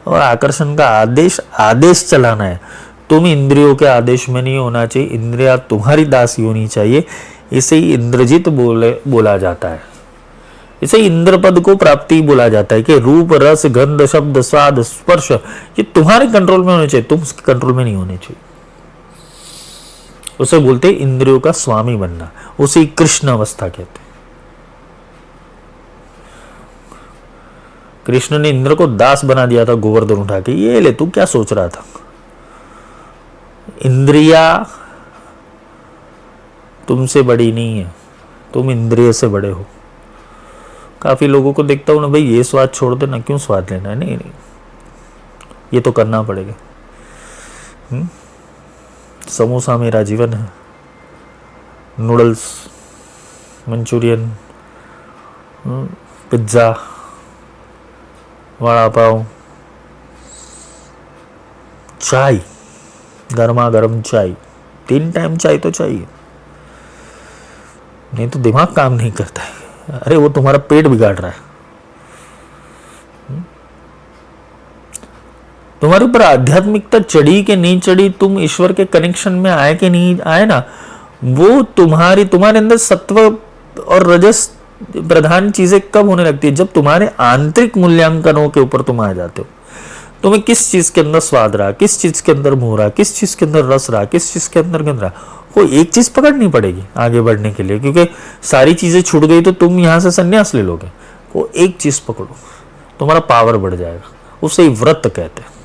[SPEAKER 1] और आकर्षण का आदेश चलाना है, तुम इंद्रियों के आदेश में नहीं होना चाहिए, इंद्रिया तुम्हारी दासी होनी चाहिए। इसे ही इंद्रजित बोला जाता है, इसे इंद्र पद को प्राप्ति बोला जाता है कि रूप रस गंध शब्द स्वाद स्पर्श ये तुम्हारे कंट्रोल में होने चाहिए, तुम उसके कंट्रोल में नहीं होने चाहिए। उसे बोलते इंद्रियों का स्वामी बनना, उसे कृष्ण अवस्था कहते हैं। कृष्ण ने इंद्र को दास बना दिया था गोवर्धन उठा के, ये ले तू क्या सोच रहा था। इंद्रिया तुमसे बड़ी नहीं है, तुम इंद्रिय से बड़े हो। काफी लोगों को देखता हूं ना, भाई ये स्वाद छोड़ देना, क्यों स्वाद लेना है, नहीं नहीं ये तो करना पड़ेगा। समोसा मेरा जीवन है, noodles, Manchurian, pizza, vada pav, चाय, गर्मा गर्म चाय, 3 टाइम चाय तो चाहिए, नहीं तो दिमाग काम नहीं करता है। अरे वो तुम्हारा पेट बिगाड़ रहा है। तुम्हारे ऊपर आध्यात्मिकता चढ़ी कि नहीं चढ़ी, तुम ईश्वर के कनेक्शन में आए कि नहीं आए ना, वो तुम्हारे अंदर सत्व और रजस प्रधान चीजें कब होने लगती है, जब तुम्हारे आंतरिक मूल्यांकनों के ऊपर तुम आ जाते हो। तुम्हें किस चीज के अंदर स्वाद रहा, किस चीज के अंदर मोह रहा, किस चीज के अंदर रस रहा, किस चीज के अंदर गंध रहा, कोई एक चीज पकड़नी पड़ेगी आगे बढ़ने के लिए, क्योंकि सारी चीजें छूट गई तो तुम यहां से संन्यास ले लोगे। वो एक चीज पकड़ो, तुम्हारा पावर बढ़ जाएगा, उसे ही व्रत कहते हैं।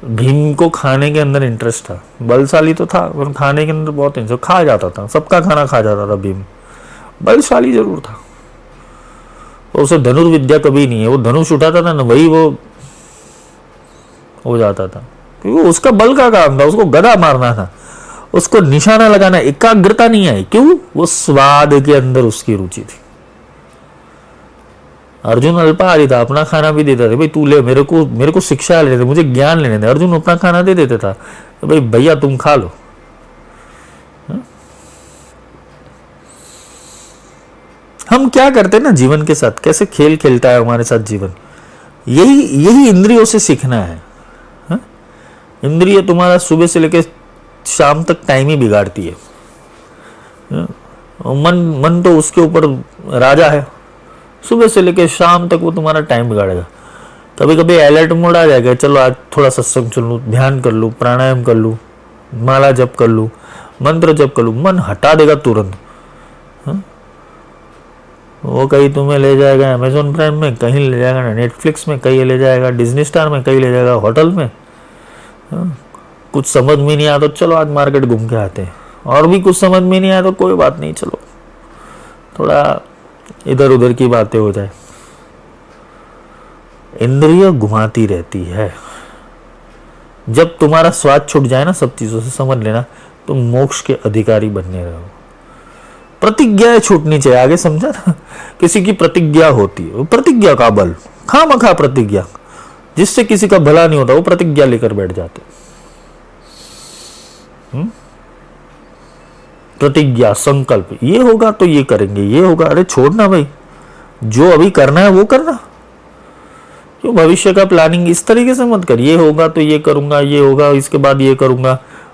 [SPEAKER 1] भीम को खाने के अंदर इंटरेस्ट था, बलशाली तो था पर खाने के अंदर बहुत इंटरेस्ट, खा जाता था, सबका खाना खा जाता था भीम, बलशाली जरूर था। तो उसे धनुर्विद्या कभी नहीं है, वो धनुष उठाता था ना, वही वो हो जाता था, क्योंकि उसका बल का काम था, उसको गदा मारना था, उसको निशाना लगाना, एकाग्रता नहीं आई। क्यों? वो स्वाद के अंदर उसकी रुचि थी। अर्जुन अल्पाहारी था, अपना खाना भी देता था, भाई तू ले, मेरे को शिक्षा लेने दे, मुझे ज्ञान लेने दे। अर्जुन अपना खाना दे देता था, तो भाई भैया तुम खा लो। हम क्या करते हैं ना जीवन के साथ, कैसे खेल खेलता है हमारे साथ जीवन, यही इंद्रियों से सीखना है। इंद्रिय तुम्हारा सुबह से लेकर शाम तक टाइम ही बिगाड़ती है। मन तो उसके ऊपर राजा है, सुबह से लेकर शाम तक वो तुम्हारा टाइम बिगाड़ेगा। कभी कभी अलर्ट मोड आ जाएगा, चलो आज थोड़ा सत्संग चल लूँ, ध्यान कर लूँ, प्राणायाम कर लूँ, माला जप कर लूँ, मंत्र जप कर लूँ, मन हटा देगा तुरंत। वो कहीं तुम्हें ले जाएगा अमेजोन प्राइम में, कहीं ले जाएगा नेटफ्लिक्स में, कहीं ले जाएगा डिज्नी स्टार में, कहीं ले जाएगा होटल में। कुछ समझ में नहीं आया तो चलो आज मार्केट घूम के आते हैं, और भी कुछ समझ में नहीं आया तो कोई बात नहीं, चलो थोड़ा इधर उधर की बातें हो जाए। इंद्रिय घुमाती रहती है। जब तुम्हारा स्वाद छूट जाए ना सब चीजों से, समझ लेना तुम मोक्ष के अधिकारी बनने रहो। प्रतिज्ञा छूटनी चाहिए, आगे समझा ना, किसी की प्रतिज्ञा होती है, प्रतिज्ञा का बल, खामखा प्रतिज्ञा, जिससे किसी का भला नहीं होता, वो प्रतिज्ञा लेकर बैठ जाते। प्रतिज्ञा, संकल्प, ये होगा तो ये करेंगे, ये होगा। अरे छोड़ना भाई, जो अभी करना है वो करना। क्यों भविष्य का प्लानिंग इस तरीके से मत कर, ये होगा तो ये करूंगा, ये होगा इसके बाद ये करूंगा।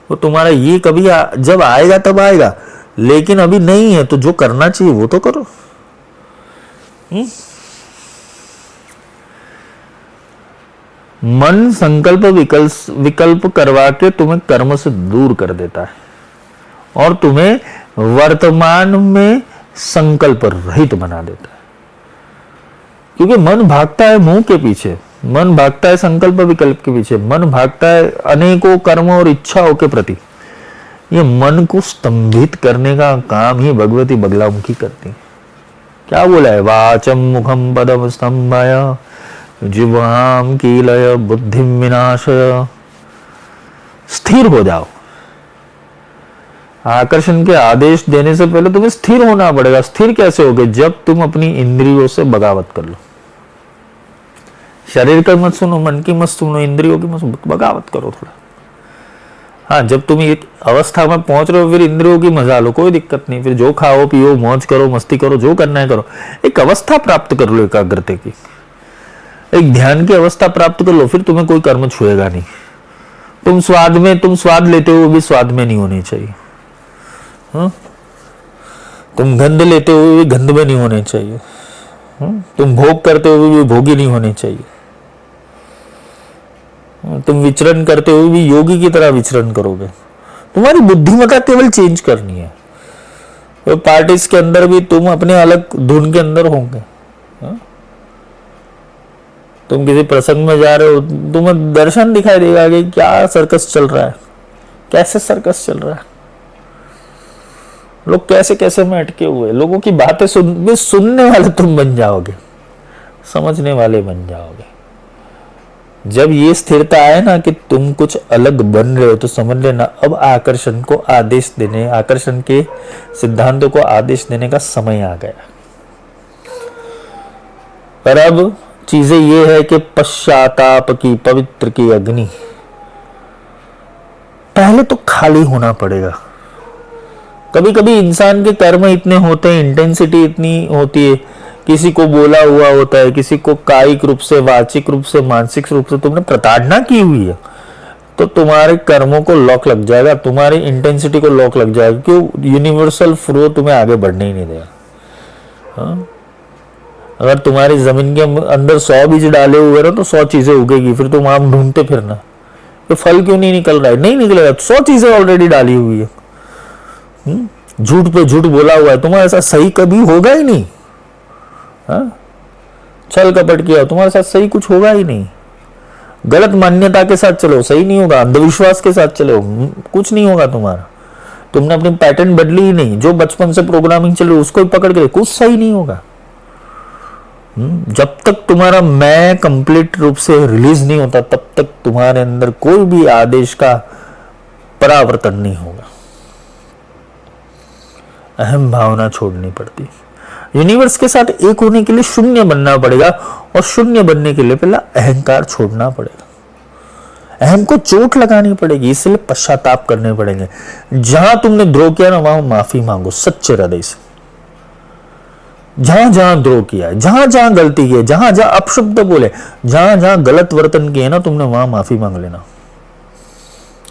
[SPEAKER 1] वो तुम्हारा ये कभी जब आएगा तब आएगा, लेकिन अभी नहीं है तो जो करना चाहिए वो तो करो। मन संकल्प विकल्प करवा के तुम्हें कर्म से दूर कर देता है और तुम्हें वर्तमान में संकल्प रहित बना देता है। क्योंकि मन भागता है मुंह के पीछे, मन भागता है संकल्प विकल्प के पीछे, मन भागता है अनेकों कर्मों और इच्छाओं के प्रति। ये मन को स्तंभित करने का काम ही भगवती बगलामुखी करती है। क्या बोला है? वाचम मुखम पदम स्तंभाय जिह्वाम कीलय बुद्धिम विनाशय। स्थिर हो जाओ। आकर्षण के आदेश देने से पहले तुम्हें स्थिर होना पड़ेगा। स्थिर कैसे होगे? जब तुम अपनी इंद्रियों से बगावत कर लो। शरीर का मत सुनो, मन की मत सुनो, इंद्रियों की मत, बगावत करो थोड़ा। हाँ, जब तुम एक अवस्था में पहुंच रहे हो फिर इंद्रियों की मजा लो, कोई दिक्कत नहीं। फिर जो खाओ पियो, मौज करो, मस्ती करो, जो करना है करो। एक अवस्था प्राप्त कर लो एकाग्रता की, एक ध्यान की अवस्था प्राप्त कर लो, फिर तुम्हें कोई कर्म छुएगा नहीं। तुम स्वाद लेते हो भी स्वाद में नहीं होनी चाहिए। हाँ? तुम गंध लेते हुए भी गंध में नहीं होने चाहिए। तुम भोग करते हुए भी भोगी नहीं होने चाहिए। तुम विचरण करते हुए भी योगी की तरह विचरण करोगे। तुम्हारी बुद्धिमत्ता केवल चेंज करनी है। तो पार्टीज के अंदर भी तुम अपने अलग धुन के अंदर होंगे। तुम किसी प्रसंग में जा रहे हो, तुम्हें दर्शन दिखाई देगा कि क्या सर्कस चल रहा है, कैसे सर्कस चल रहा है, लोग कैसे कैसे में अटके हुए। लोगों की बातें सुनने वाले तुम बन जाओगे, समझने वाले बन जाओगे। जब ये स्थिरता आए ना कि तुम कुछ अलग बन रहे हो, तो समझ लेना अब आकर्षण को आदेश देने, आकर्षण के सिद्धांतों को आदेश देने का समय आ गया। पर अब चीजें ये है कि पश्चाताप की पवित्र की अग्नि पहले तो खाली होना पड़ेगा। कभी कभी इंसान के कर्म इतने होते हैं, इंटेंसिटी इतनी होती है, किसी को बोला हुआ होता है, किसी को कायिक रूप से, वाचिक रूप से, मानसिक रूप से तुमने प्रताड़ना की हुई है, तो तुम्हारे कर्मों को लॉक लग जाएगा, तुम्हारी इंटेंसिटी को लॉक लग जाएगा। क्यों? यूनिवर्सल फ्लो तुम्हें आगे बढ़ने ही नहीं देगा। हाँ? अगर तुम्हारी जमीन के अंदर 100 बीज डाले हुए ना तो 100 चीजें उगेगी, फिर तुम आम ढूंढते फिरना ये फल क्यों नहीं निकल रहा है। नहीं निकलेगा, 100 चीजें ऑलरेडी डाली हुई है। झूठ पे झूठ बोला हुआ है, तुम्हारे साथ सही कभी होगा ही नहीं। हाँ? छल कपट किया, तुम्हारे साथ सही कुछ होगा ही नहीं। गलत मान्यता के साथ चलो, सही नहीं होगा। अंधविश्वास के साथ चलो, कुछ नहीं होगा तुम्हारा। तुमने अपनी पैटर्न बदली ही नहीं, जो बचपन से प्रोग्रामिंग चल रही उसको ही पकड़ के, कुछ सही नहीं होगा। जब तक तुम्हारा मैं कंप्लीट रूप से रिलीज नहीं होता, तब तक तुम्हारे अंदर कोई भी आदेश का परावर्तन नहीं होगा। अहम भावना छोड़नी पड़ती। यूनिवर्स के साथ एक होने के लिए शून्य बनना पड़ेगा, और शून्य बनने के लिए पहला अहंकार छोड़ना पड़ेगा। अहम को चोट लगानी पड़ेगी, इसलिए पश्चाताप करने पड़ेंगे। जहां तुमने द्रोह किया ना, वहां माफी मांगो सच्चे हृदय से। जहां जहां द्रोह किया है, जहां जहां गलती की है, जहां जहां अपशब्द बोले, जहां जहां गलत वर्तन किए ना तुमने, वहां माफी मांग लेना।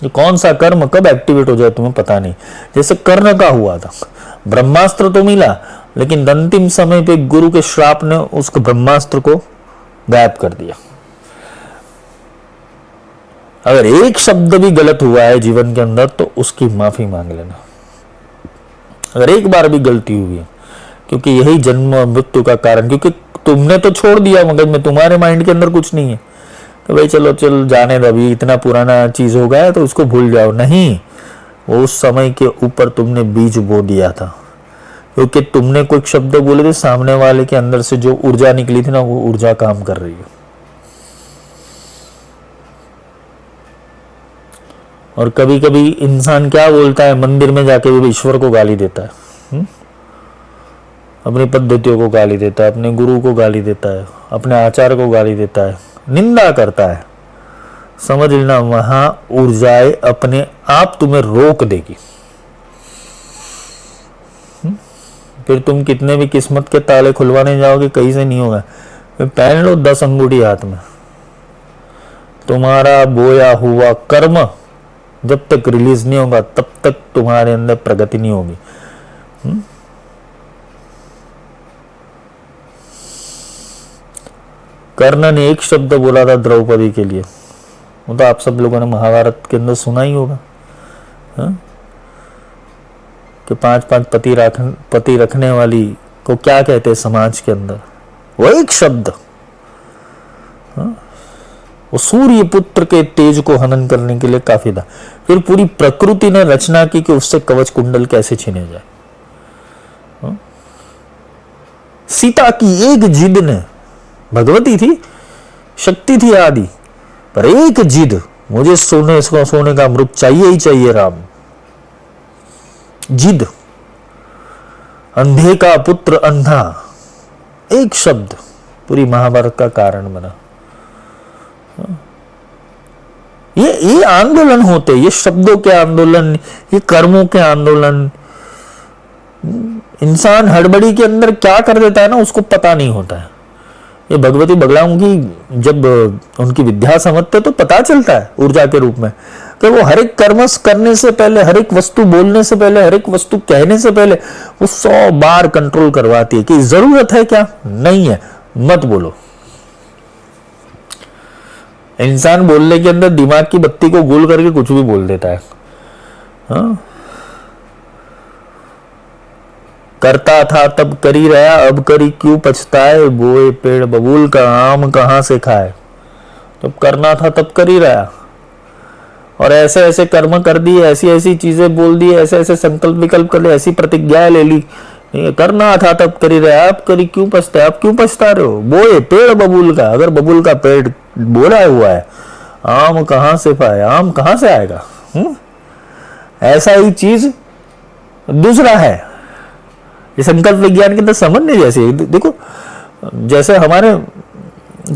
[SPEAKER 1] ये कौन सा कर्म कब एक्टिवेट हो जाए तुम्हें पता नहीं। जैसे कर्ण का हुआ था, ब्रह्मास्त्र तो मिला, लेकिन अंतिम समय पे गुरु के श्राप ने उस ब्रह्मास्त्र को गायब कर दिया। अगर एक शब्द भी गलत हुआ है जीवन के अंदर, तो उसकी माफी मांग लेना। अगर एक बार भी गलती हुई है, क्योंकि यही जन्म और मृत्यु का कारण, क्योंकि तुमने तो छोड़ दिया मगज में, तुम्हारे माइंड के अंदर कुछ नहीं है कि भाई चलो चल जाने दो, अभी इतना पुराना चीज हो गया है तो उसको भूल जाओ। नहीं, वो उस समय के ऊपर तुमने बीज बो दिया था, क्योंकि तुमने कोई शब्द बोले थे, सामने वाले के अंदर से जो ऊर्जा निकली थी ना, वो ऊर्जा काम कर रही है। और कभी कभी इंसान क्या बोलता है, मंदिर में जाके भी ईश्वर को गाली देता है, अपनी पद्धतियों को गाली देता है, अपने गुरु को गाली देता है, अपने आचार्य को गाली देता है, निंदा करता है, समझ लेना वहां ऊर्जाएं अपने आप तुम्हें रोक देगी। फिर तुम कितने भी किस्मत के ताले खुलवाने जाओगे, कहीं से नहीं होगा। फिर पहन लो 10 अंगूठी हाथ में, तुम्हारा बोया हुआ कर्म जब तक रिलीज नहीं होगा तब तक तुम्हारे अंदर प्रगति नहीं होगी। कर्ण ने एक शब्द बोला था द्रौपदी के लिए, वो तो आप सब लोगों ने महाभारत के अंदर सुना ही होगा, कि 5-5 पति रखने वाली को क्या कहते हैं समाज के अंदर, वो एक शब्द, वो सूर्य पुत्र के तेज को हनन करने के लिए काफी था। फिर पूरी प्रकृति ने रचना की कि उससे कवच कुंडल कैसे छीने जाए। सीता की एक जिद ने, भगवती थी, शक्ति थी आदि, पर एक जिद, मुझे सोने का अमृत चाहिए ही चाहिए राम। जिद, अंधे का पुत्र अंधा, एक शब्द पूरी महाभारत का कारण बना। ये आंदोलन होते, ये शब्दों के आंदोलन, ये कर्मों के आंदोलन। इंसान हड़बड़ी के अंदर क्या कर देता है ना, उसको पता नहीं होता है। ये भगवती बगलाओं की जब उनकी विद्या समझते तो पता चलता है ऊर्जा के रूप में, कि वो हर एक कर्म करने से पहले, हर एक वस्तु बोलने से पहले, हर एक वस्तु कहने से पहले वो 100 बार कंट्रोल करवाती है कि जरूरत है क्या, नहीं है, मत बोलो। इंसान बोलने के अंदर दिमाग की बत्ती को गोल करके कुछ भी बोल देता है। करता था तब करी रहा, अब करी क्यों पछताए, बोए पेड़ बबूल का आम कहां से खाए। तब करना था तब कर ही रहा, और ऐसे ऐसे कर्म कर दिए, ऐसी ऐसी चीजें बोल दी, ऐसे ऐसे संकल्प विकल्प कर ले, ऐसी प्रतिज्ञाएं ले ली। करना था तब कर ही रहा, अब करी क्यों पछताए, अब क्यों पछता रहे हो। बोए पेड़ बबूल का, अगर बबूल का पेड़ बोला हुआ है, आम कहां से पाए, आम कहां से आएगा। ऐसा ही चीज दूसरा है, ये संकल्प विज्ञान के अंदर समझने जैसे। देखो, जैसे हमारे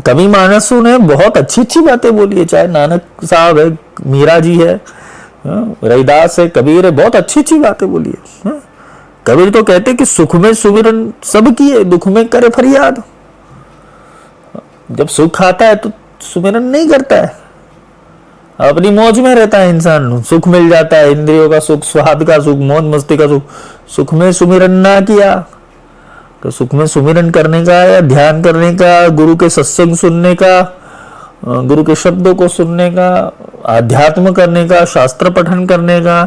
[SPEAKER 1] कवि मानसों ने बहुत अच्छी अच्छी बातें बोली है, चाहे नानक साहब है, मीरा जी है, रविदास है, कबीर है, बहुत अच्छी अच्छी बातें बोली है। कबीर तो कहते कि सुख में सुमिरन सब की है, दुख में करे फरियाद। जब सुख आता है तो सुमिरन नहीं करता है, अपनी मौज में रहता है इंसान। सुख मिल जाता है, इंद्रियों का सुख, स्वाद का सुख, मौज मस्ती का सुख, सुख में सुमिरन ना किया तो सुख में सुमिरन करने का या ध्यान करने का, गुरु के सत्संग सुनने का, गुरु के शब्दों को सुनने का, आध्यात्म करने का, शास्त्र पठन करने का,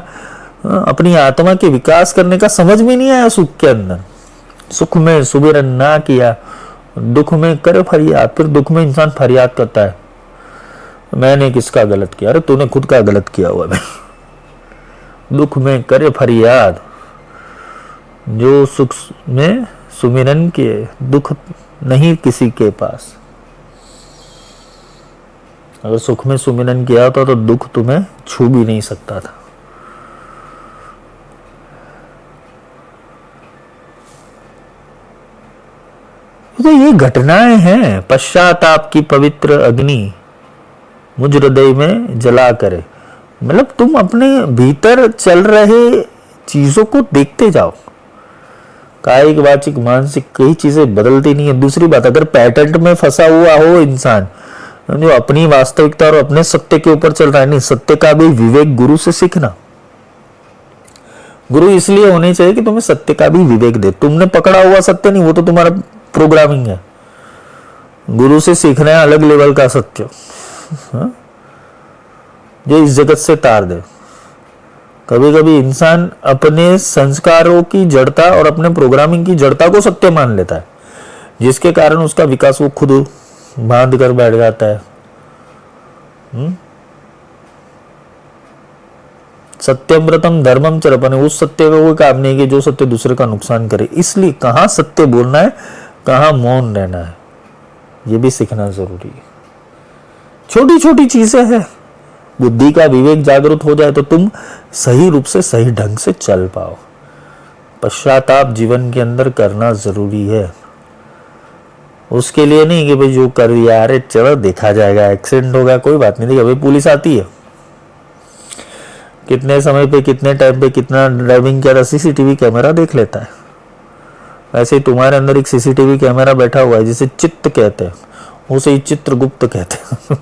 [SPEAKER 1] अपनी आत्मा के विकास करने का समझ में नहीं आया सुख के अंदर। सुख में सुमिरन ना किया, दुख में करे फरियाद। फिर दुख में इंसान फरियाद करता है, मैंने किसका गलत किया। अरे तूने खुद का गलत किया हुआ है। दुख में करे फरियाद, जो सुख में सुमिरन किए, दुख नहीं किसी के पास। अगर सुख में सुमिरन किया होता तो दुख तुम्हें छू भी नहीं सकता था। तो ये घटनाएं हैं, पश्चाताप की पवित्र अग्नि मुझ हृदय में जला करे। मतलब तुम अपने भीतर चल रहे चीजों को देखते जाओ। कायिक वाचिक मानसिक कई चीजें बदलती नहीं है। दूसरी बात, अगर पैटर्न में फंसा हुआ हो इंसान, जो अपनी वास्तविकता और अपने सत्य के ऊपर चल रहा है, नहीं, सत्य का भी विवेक गुरु से सीखना। गुरु इसलिए होने चाहिए कि तुम्हें सत्य का भी विवेक दे। तुमने पकड़ा हुआ सत्य नहीं, वो तो तुम्हारा प्रोग्रामिंग है। गुरु से सीखना है अलग लेवल का सत्य, जो इस जगत से तार दे। कभी कभी इंसान अपने संस्कारों की जड़ता और अपने प्रोग्रामिंग की जड़ता को सत्य मान लेता है, जिसके कारण उसका विकास वो खुद बांध कर बैठ जाता है। सत्यव्रतम धर्मम चरपने, उस सत्य का कोई काम नहीं कि जो सत्य दूसरे का नुकसान करे। इसलिए कहाँ सत्य बोलना है, कहाँ मौन रहना है, ये भी सीखना जरूरी है। छोटी छोटी चीजें हैं। बुद्धि का विवेक जागृत हो जाए तो तुम सही रूप से, सही ढंग से चल पाओ। पश्चाताप जीवन के अंदर करना जरूरी है। उसके लिए नहीं कि भाई जो कर दिया, अरे चलो देखा जाएगा, एक्सीडेंट होगा कोई बात नहीं, देखिए भाई पुलिस आती है, कितने समय पे कितने टाइम पे कितना ड्राइविंग किया था सीसीटीवी कैमरा देख लेता है। वैसे ही तुम्हारे अंदर एक सीसीटीवी कैमरा बैठा हुआ है जिसे चित्त कहते हैं, उसे ही चित्रगुप्त कहते हैं।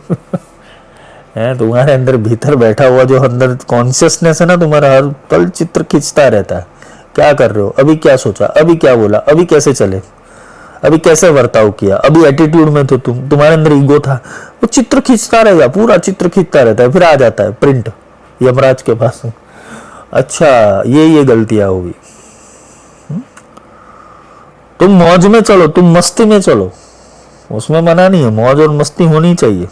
[SPEAKER 1] है तुम्हारे अंदर भीतर बैठा हुआ जो अंदर कॉन्शियसनेस है ना, तुम्हारा हर पल चित्र खींचता रहता है। क्या कर रहे हो, अभी क्या सोचा, अभी क्या बोला, अभी कैसे चले, अभी कैसे बर्ताव किया, अभी एटीट्यूड में तो तुम्हारे अंदर ईगो था, वो चित्र खींचता रहेगा, पूरा चित्र खींचता रहता है। फिर आ जाता है प्रिंट यमराज के पास, अच्छा ये गलतियां हुई। तुम मौज में चलो, तुम मस्ती में चलो, उसमें मना नहीं है, मौज और मस्ती होनी चाहिए,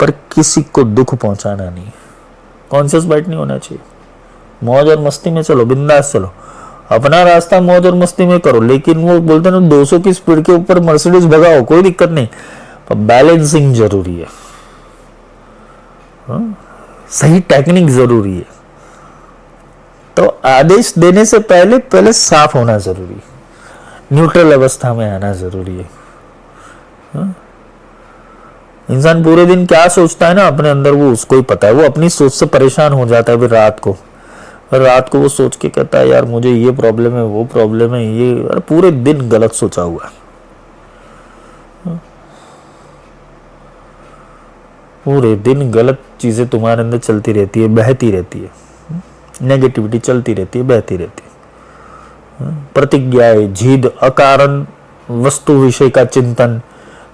[SPEAKER 1] पर किसी को दुख पहुंचाना नहीं, कॉन्शियस बाइट नहीं होना चाहिए। मौज और मस्ती में चलो, बिंदास चलो, अपना रास्ता मौज और मस्ती में करो। लेकिन वो बोलते हैं ना 200 की स्पीड के ऊपर मर्सिडीज भगाओ, कोई दिक्कत नहीं, पर बैलेंसिंग जरूरी है। सही टेक्निक जरूरी है। तो आदेश देने से पहले साफ होना जरूरी है, न्यूट्रल अवस्था में आना जरूरी है। इंसान पूरे दिन क्या सोचता है ना अपने अंदर, वो उसको ही पता है। वो अपनी सोच से परेशान हो जाता है। फिर रात को वो सोच के कहता है यार मुझे ये प्रॉब्लम है, वो प्रॉब्लम है, ये, अरे पूरे दिन गलत सोचा हुआ है। पूरे दिन गलत चीजें तुम्हारे अंदर चलती रहती है, बहती रहती है, नेगेटिविटी चलती रहती है, बहती रहती है। प्रतिज्ञाएं, जिद, अकारण वस्तु विषय का चिंतन,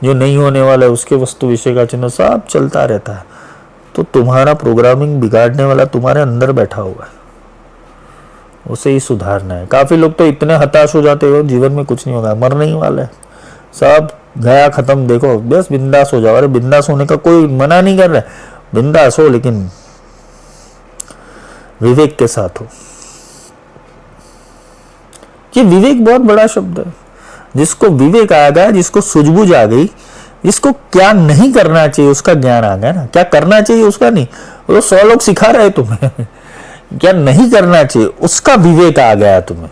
[SPEAKER 1] जो नहीं होने वाला है उसके वस्तु विषय का चिंतन, सब चलता रहता है। तो तुम्हारा प्रोग्रामिंग बिगाड़ने वाला तुम्हारे अंदर बैठा हुआ है, उसे ही सुधारना है। काफी लोग तो इतने हताश हो जाते हो, जीवन में कुछ नहीं होगा, मरने ही वाला है, सब गया खत्म, देखो बस बिंदास हो जाओ। अरे बिंदास होने का कोई मना नहीं कर रहा है, बिंदास हो, लेकिन विवेक के साथ हो। ये विवेक बहुत बड़ा शब्द है। जिसको विवेक आ गया, जिसको सूझबूझ आ गई, जिसको क्या नहीं करना चाहिए उसका ज्ञान आ गया ना, क्या करना चाहिए उसका नहीं, वो 100 लोग सिखा रहे तुम्हें। क्या नहीं करना चाहिए उसका विवेक आ गया तुम्हें,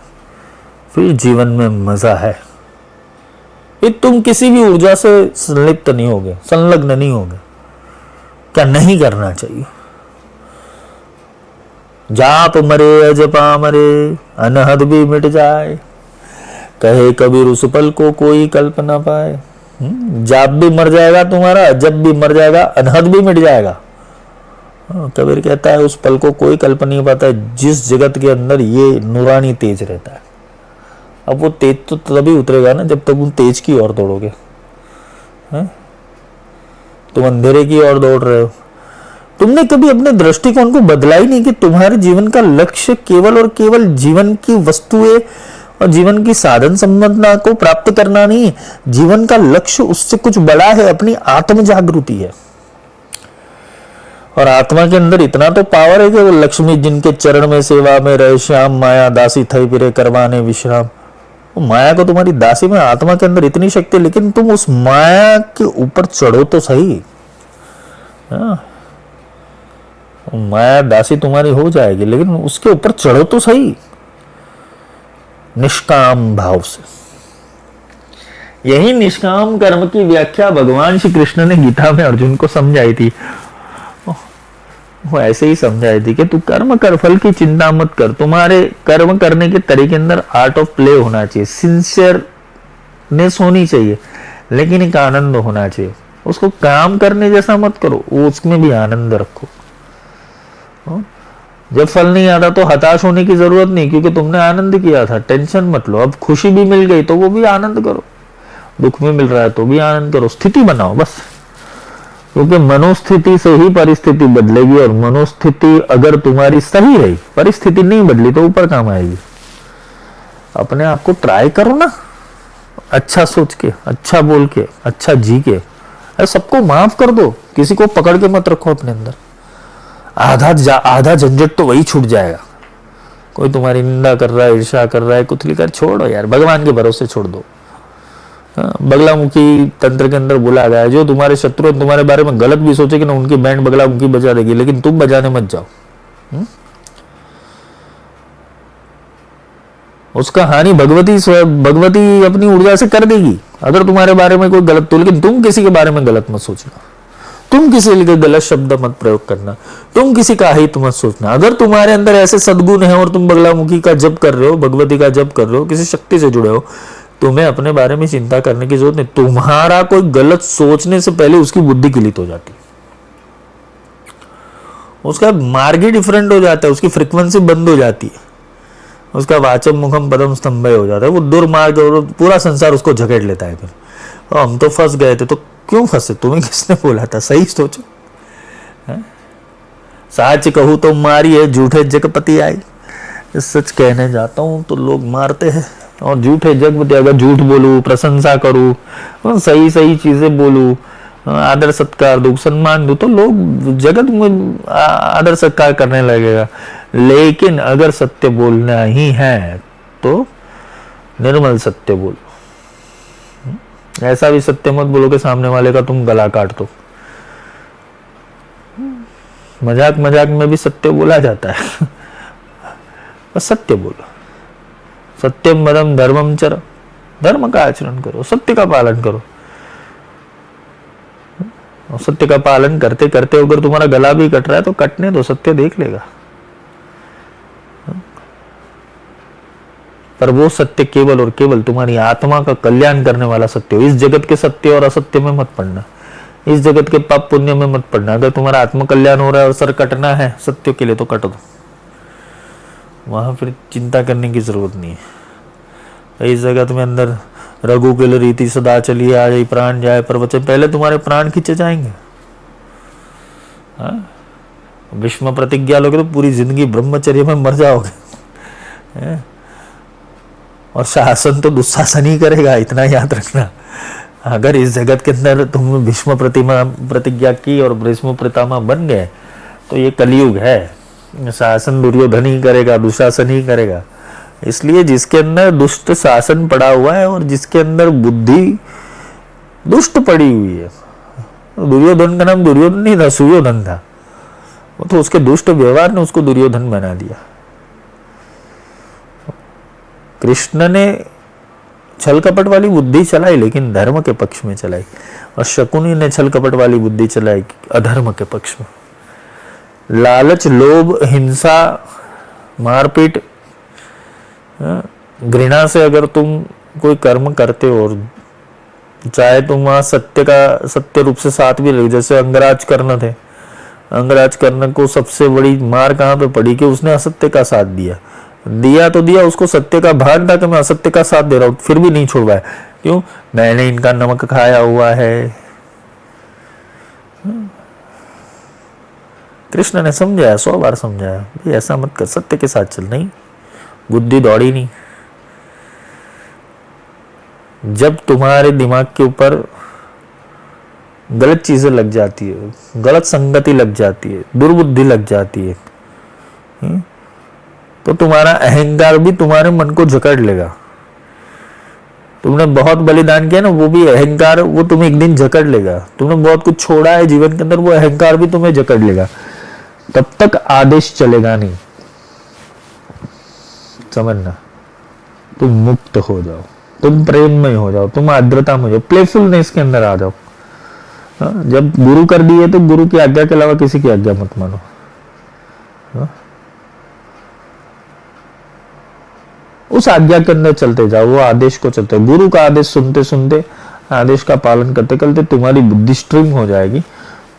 [SPEAKER 1] फिर जीवन में मजा है। फिर तुम किसी भी ऊर्जा से संलिप्त नहीं होगे, संलग्न नहीं होगे। क्या नहीं करना चाहिए, जाप मरे अजपा मरे, अनहद भी मिट जाए, कहे कबीर उस पल को कोई कल्प ना पाए। जाप भी मर जाएगा तुम्हारा, जब भी मर जाएगा, अनहद भी मिट जाएगा। कबीर कहता है उस पल को कोई कल्प नहीं पाता है, जिस जगत के अंदर ये नूरानी तेज रहता है। अब वो तेज तो तभी उतरेगा ना जब तक तुम तेज की ओर दौड़ोगे। तुम अंधेरे की ओर दौड़ रहे हो। तुमने कभी अपने दृष्टिकोण को बदला ही नहीं कि तुम्हारे जीवन का लक्ष्य केवल और केवल जीवन की वस्तुएं और जीवन की साधन संपन्नता को प्राप्त करना नहीं। जीवन का लक्ष्य उससे कुछ बड़ा है, अपनी आत्म जागृति है। और आत्मा के अंदर इतना तो पावर है कि वो लक्ष्मी जिनके चरण में सेवा में रहे, श्याम माया दासी थई फिरे करवाने विश्राम। वो माया को तुम्हारी दासी में, आत्मा के अंदर इतनी शक्ति, लेकिन तुम उस माया के ऊपर चढ़ो तो सही। माया दासी तुम्हारी हो जाएगी, लेकिन उसके ऊपर चढ़ो तो सही, निष्काम भाव से। यही निष्काम कर्म की व्याख्या भगवान श्री कृष्ण ने गीता में अर्जुन को समझाई थी। वो ऐसे ही समझाई थी कि तू कर्म कर, फल की चिंता मत कर। तुम्हारे कर्म करने के तरीके के अंदर आर्ट ऑफ प्ले होना चाहिए, सिंसियरनेस होनी चाहिए, लेकिन एक आनंद होना चाहिए। उसको काम करने जैसा मत करो, उसमें भी आनंद रखो। जब फल नहीं आता तो हताश होने की जरूरत नहीं, क्योंकि तुमने आनंद किया था। टेंशन मत लो। अब खुशी भी मिल गई तो वो भी आनंद करो, दुख में मिल रहा है तो भी आनंद करो। स्थिति बनाओ बस, क्योंकि मनोस्थिति से ही परिस्थिति बदलेगी। और मनोस्थिति अगर तुम्हारी सही रही, परिस्थिति नहीं बदली तो ऊपर काम आएगी। अपने आप को ट्राई करो ना, अच्छा सोच के, अच्छा बोल के, अच्छा जी के। सबको माफ कर दो, किसी को पकड़ के मत रखो अपने अंदर। आधा झंझट तो वही छूट जाएगा। कोई तुम्हारी निंदा कर रहा है, ईर्ष्या कर रहा है, कुतली कर, छोड़ो यार, भगवान के भरोसे छोड़ दो। बगलामुखी तंत्र के अंदर बोला गया है, जो तुम्हारे शत्रु तुम्हारे बारे में गलत भी सोचेगी ना, उनकी बैंड बगलामुखी बजा देगी, लेकिन तुम बजाने मत जाओ। उसका हानि भगवती अपनी ऊर्जा से कर देगी अगर तुम्हारे बारे में कोई गलत। तो लेकिन तुम किसी के बारे में गलत मत सोचना, तुम किसी के गलत शब्द मत प्रयोग करना, तुम किसी का हित मत सोचना। अगर तुम्हारे अंदर ऐसे सद्गुण है और तुम बगलामुखी का जप कर रहे हो, भगवती का जप कर रहे हो, किसी शक्ति से जुड़े हो, तुम्हें अपने बारे में चिंता करने की जरूरत नहीं। तुम्हारा कोई गलत सोचने से पहले उसकी बुद्धि क्लिक हो जाती है, उसका मार्ग ही डिफरेंट हो जाता है, उसकी फ्रिक्वेंसी बंद हो जाती है, उसका वाचम मुखम पदम स्तंभ हो जाता है, वो दुर्मार्ग और पूरा संसार उसको झकेट लेता है। फिर हम तो फंस गए थे। तो क्यों फंसे? तुम्हें किसने बोला था? सही सोचो। साच कहूँ तो मारी है, झूठे जगपति आई। सच कहने जाता हूँ तो लोग मारते हैं, और झूठे जगपति। अगर झूठ बोलूं, प्रशंसा करूं, सही सही चीजें बोलूं, आदर सत्कार दूं, सम्मान दूं, तो लोग जगत में आदर सत्कार करने लगेगा। लेकिन अगर सत्य बोलना ही है तो निर्मल सत्य बोलो। ऐसा भी सत्य मत बोलो कि सामने वाले का तुम गला काट दो। मजाक मजाक में भी सत्य बोला जाता है। बस सत्य बोलो। सत्यम वदम धर्मम चर, धर्म का आचरण करो, सत्य का पालन करो। और सत्य का पालन करते करते अगर तुम्हारा गला भी कट रहा है तो कटने दो, सत्य देख लेगा। पर वो सत्य केवल और केवल तुम्हारी आत्मा का कल्याण करने वाला सत्य हो। इस जगत के सत्य और असत्य में मत पड़ना, इस जगत के पाप पुण्य में मत पड़ना। अगर तुम्हारा आत्म कल्याण हो रहा है और सर कटना है सत्य के लिए तो कट दो, वहां फिर चिंता करने की जरूरत नहीं है। इस जगत में अंदर रघुकुल रीति सदा चली आए, प्राण जाए पर वचन, पहले तुम्हारे प्राण खींचे जाएंगे। भीष्म प्रतिज्ञा लोगे तो पूरी जिंदगी ब्रह्मचर्य में मर जाओगे। और शासन तो दुशासन ही करेगा, इतना याद रखना। अगर इस जगत के अंदर तुम भीष्म प्रतिज्ञा की और भीष्म पितामह बन गए तो ये कलयुग है। शासन दुर्योधन ही करेगा, दुशासन ही करेगा। इसलिए जिसके अंदर दुष्ट शासन पड़ा हुआ है और जिसके अंदर बुद्धि दुष्ट पड़ी हुई है, दुर्योधन का नाम दुर्योधन नहीं था, सुयोधन था। वो तो उसके दुष्ट व्यवहार ने उसको दुर्योधन बना दिया। कृष्ण ने छल कपट वाली बुद्धि चलाई लेकिन धर्म के पक्ष में चलाई, और शकुनी ने छल कपट वाली बुद्धि चलाई अधर्म के पक्ष में। लालच, लोभ, हिंसा, मारपीट, घृणा से अगर तुम कोई कर्म करते हो, और चाहे तुम वहां सत्य रूप से साथ भी रहे, जैसे अंगराज कर्ण थे। अंगराज कर्ण को सबसे बड़ी मार कहां पे पड़ी कि उसने असत्य का साथ दिया तो दिया, उसको सत्य का भान था कि मैं असत्य का साथ दे रहा हूं, फिर भी नहीं छोड़वाया। क्यों? मैंने इनका नमक खाया हुआ है। कृष्ण ने समझाया, 100 बार समझाया, भाई ऐसा मत कर, सत्य के साथ चल। नहीं, बुद्धि दौड़ी नहीं। जब तुम्हारे दिमाग के ऊपर गलत चीजें लग जाती है, गलत संगति लग जाती है, दुर्बुद्धि लग जाती है, तो तुम्हारा अहंकार भी तुम्हारे मन को जकड़ लेगा। तुमने बहुत बलिदान किया ना, वो भी अहंकार, वो तुम्हें एक दिन जकड़ लेगा। तुमने बहुत कुछ छोड़ा है जीवन के अंदर, वो अहंकार भी तुम्हें जकड़ लेगा। तब तक आदेश चलेगा नहीं। समझना, तुम मुक्त हो जाओ, तुम प्रेम में हो जाओ, तुम आर्द्रता में हो जाओ, प्लेफुलनेस के अंदर आ जाओ। जब गुरु कर दिए तो गुरु की आज्ञा के अलावा किसी की आज्ञा मत मानो। उस आज्ञा के अंदर चलते जाओ, वो आदेश को चलते, गुरु का आदेश सुनते सुनते, आदेश का पालन करते करते तुम्हारी बुद्धि स्ट्रिंग हो जाएगी,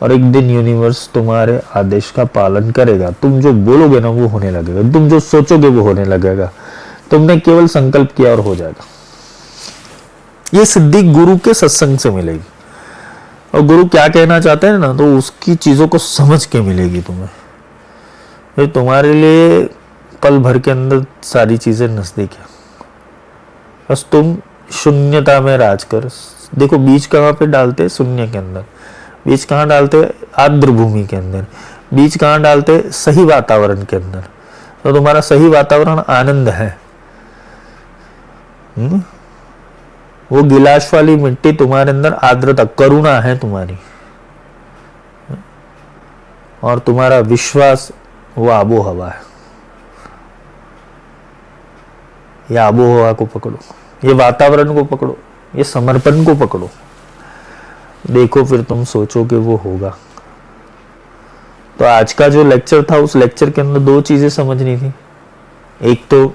[SPEAKER 1] और एक दिन यूनिवर्स तुम्हारे आदेश का पालन करेगा। तुम जो बोलोगे ना वो होने लगेगा, तुम जो सोचोगे वो होने लगेगा। तुमने केवल संकल्प किया और हो जाएगा। ये सिद्धि गुरु के सत्संग से मिलेगी, और गुरु क्या कहना चाहते हैं ना, तो उसकी चीजों को समझ के मिलेगी तुम्हें। फिर तुम्हारे लिए पल भर के अंदर सारी चीजें नजदीक है। बस तुम शून्यता में राज कर। देखो बीज कहाँ पे डालते? शून्य के अंदर। बीज कहाँ डालते? आर्द्र भूमि के अंदर। बीज कहाँ डालते? सही वातावरण के अंदर। तो तुम्हारा सही वातावरण आनंद है। वो गिलास वाली मिट्टी तुम्हारे अंदर आर्द्रता, करुणा है तुम्हारी, और तुम्हारा विश्वास वो आबो हवा है। ये आबो हवा को पकड़ो, ये वातावरण को पकड़ो, ये समर्पण को पकड़ो, देखो फिर तुम सोचो कि वो होगा। तो आज का जो लेक्चर था, उस लेक्चर के अंदर 2 चीजें समझनी थी। एक तो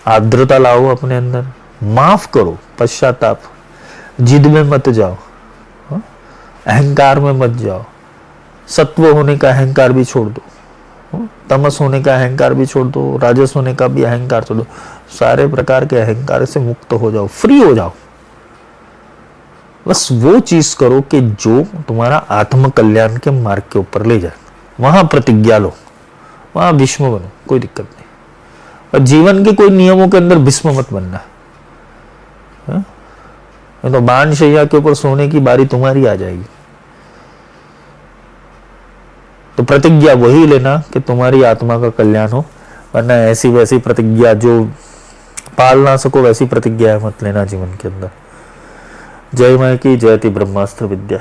[SPEAKER 1] आर्द्रता लाओ अपने अंदर, माफ करो, पश्चाताप, जिद में मत जाओ, अहंकार में मत जाओ, सत्व होने का अहंकार भी छोड़ दो, तमस होने का अहंकार भी छोड़ दो, राजस होने का भी अहंकार छोड़ दो, सारे प्रकार के अहंकार से मुक्त हो जाओ, फ्री हो जाओ। बस वो चीज करो कि जो तुम्हारा आत्म कल्याण के मार्ग के ऊपर ले जाए, वहां प्रतिज्ञा लो, वहां भीष्म बनो, कोई दिक्कत नहीं। और जीवन के कोई नियमों के अंदर भीष्म मत बनना है? तो बाण शैया के ऊपर सोने की बारी तुम्हारी आ जाएगी। तो प्रतिज्ञा वही लेना कि तुम्हारी आत्मा का कल्याण हो, वरना ऐसी वैसी प्रतिज्ञा जो पाल ना सको वैसी प्रतिज्ञा मत लेना जीवन के अंदर। जय मां की जयति ब्रह्मास्त्र विद्या।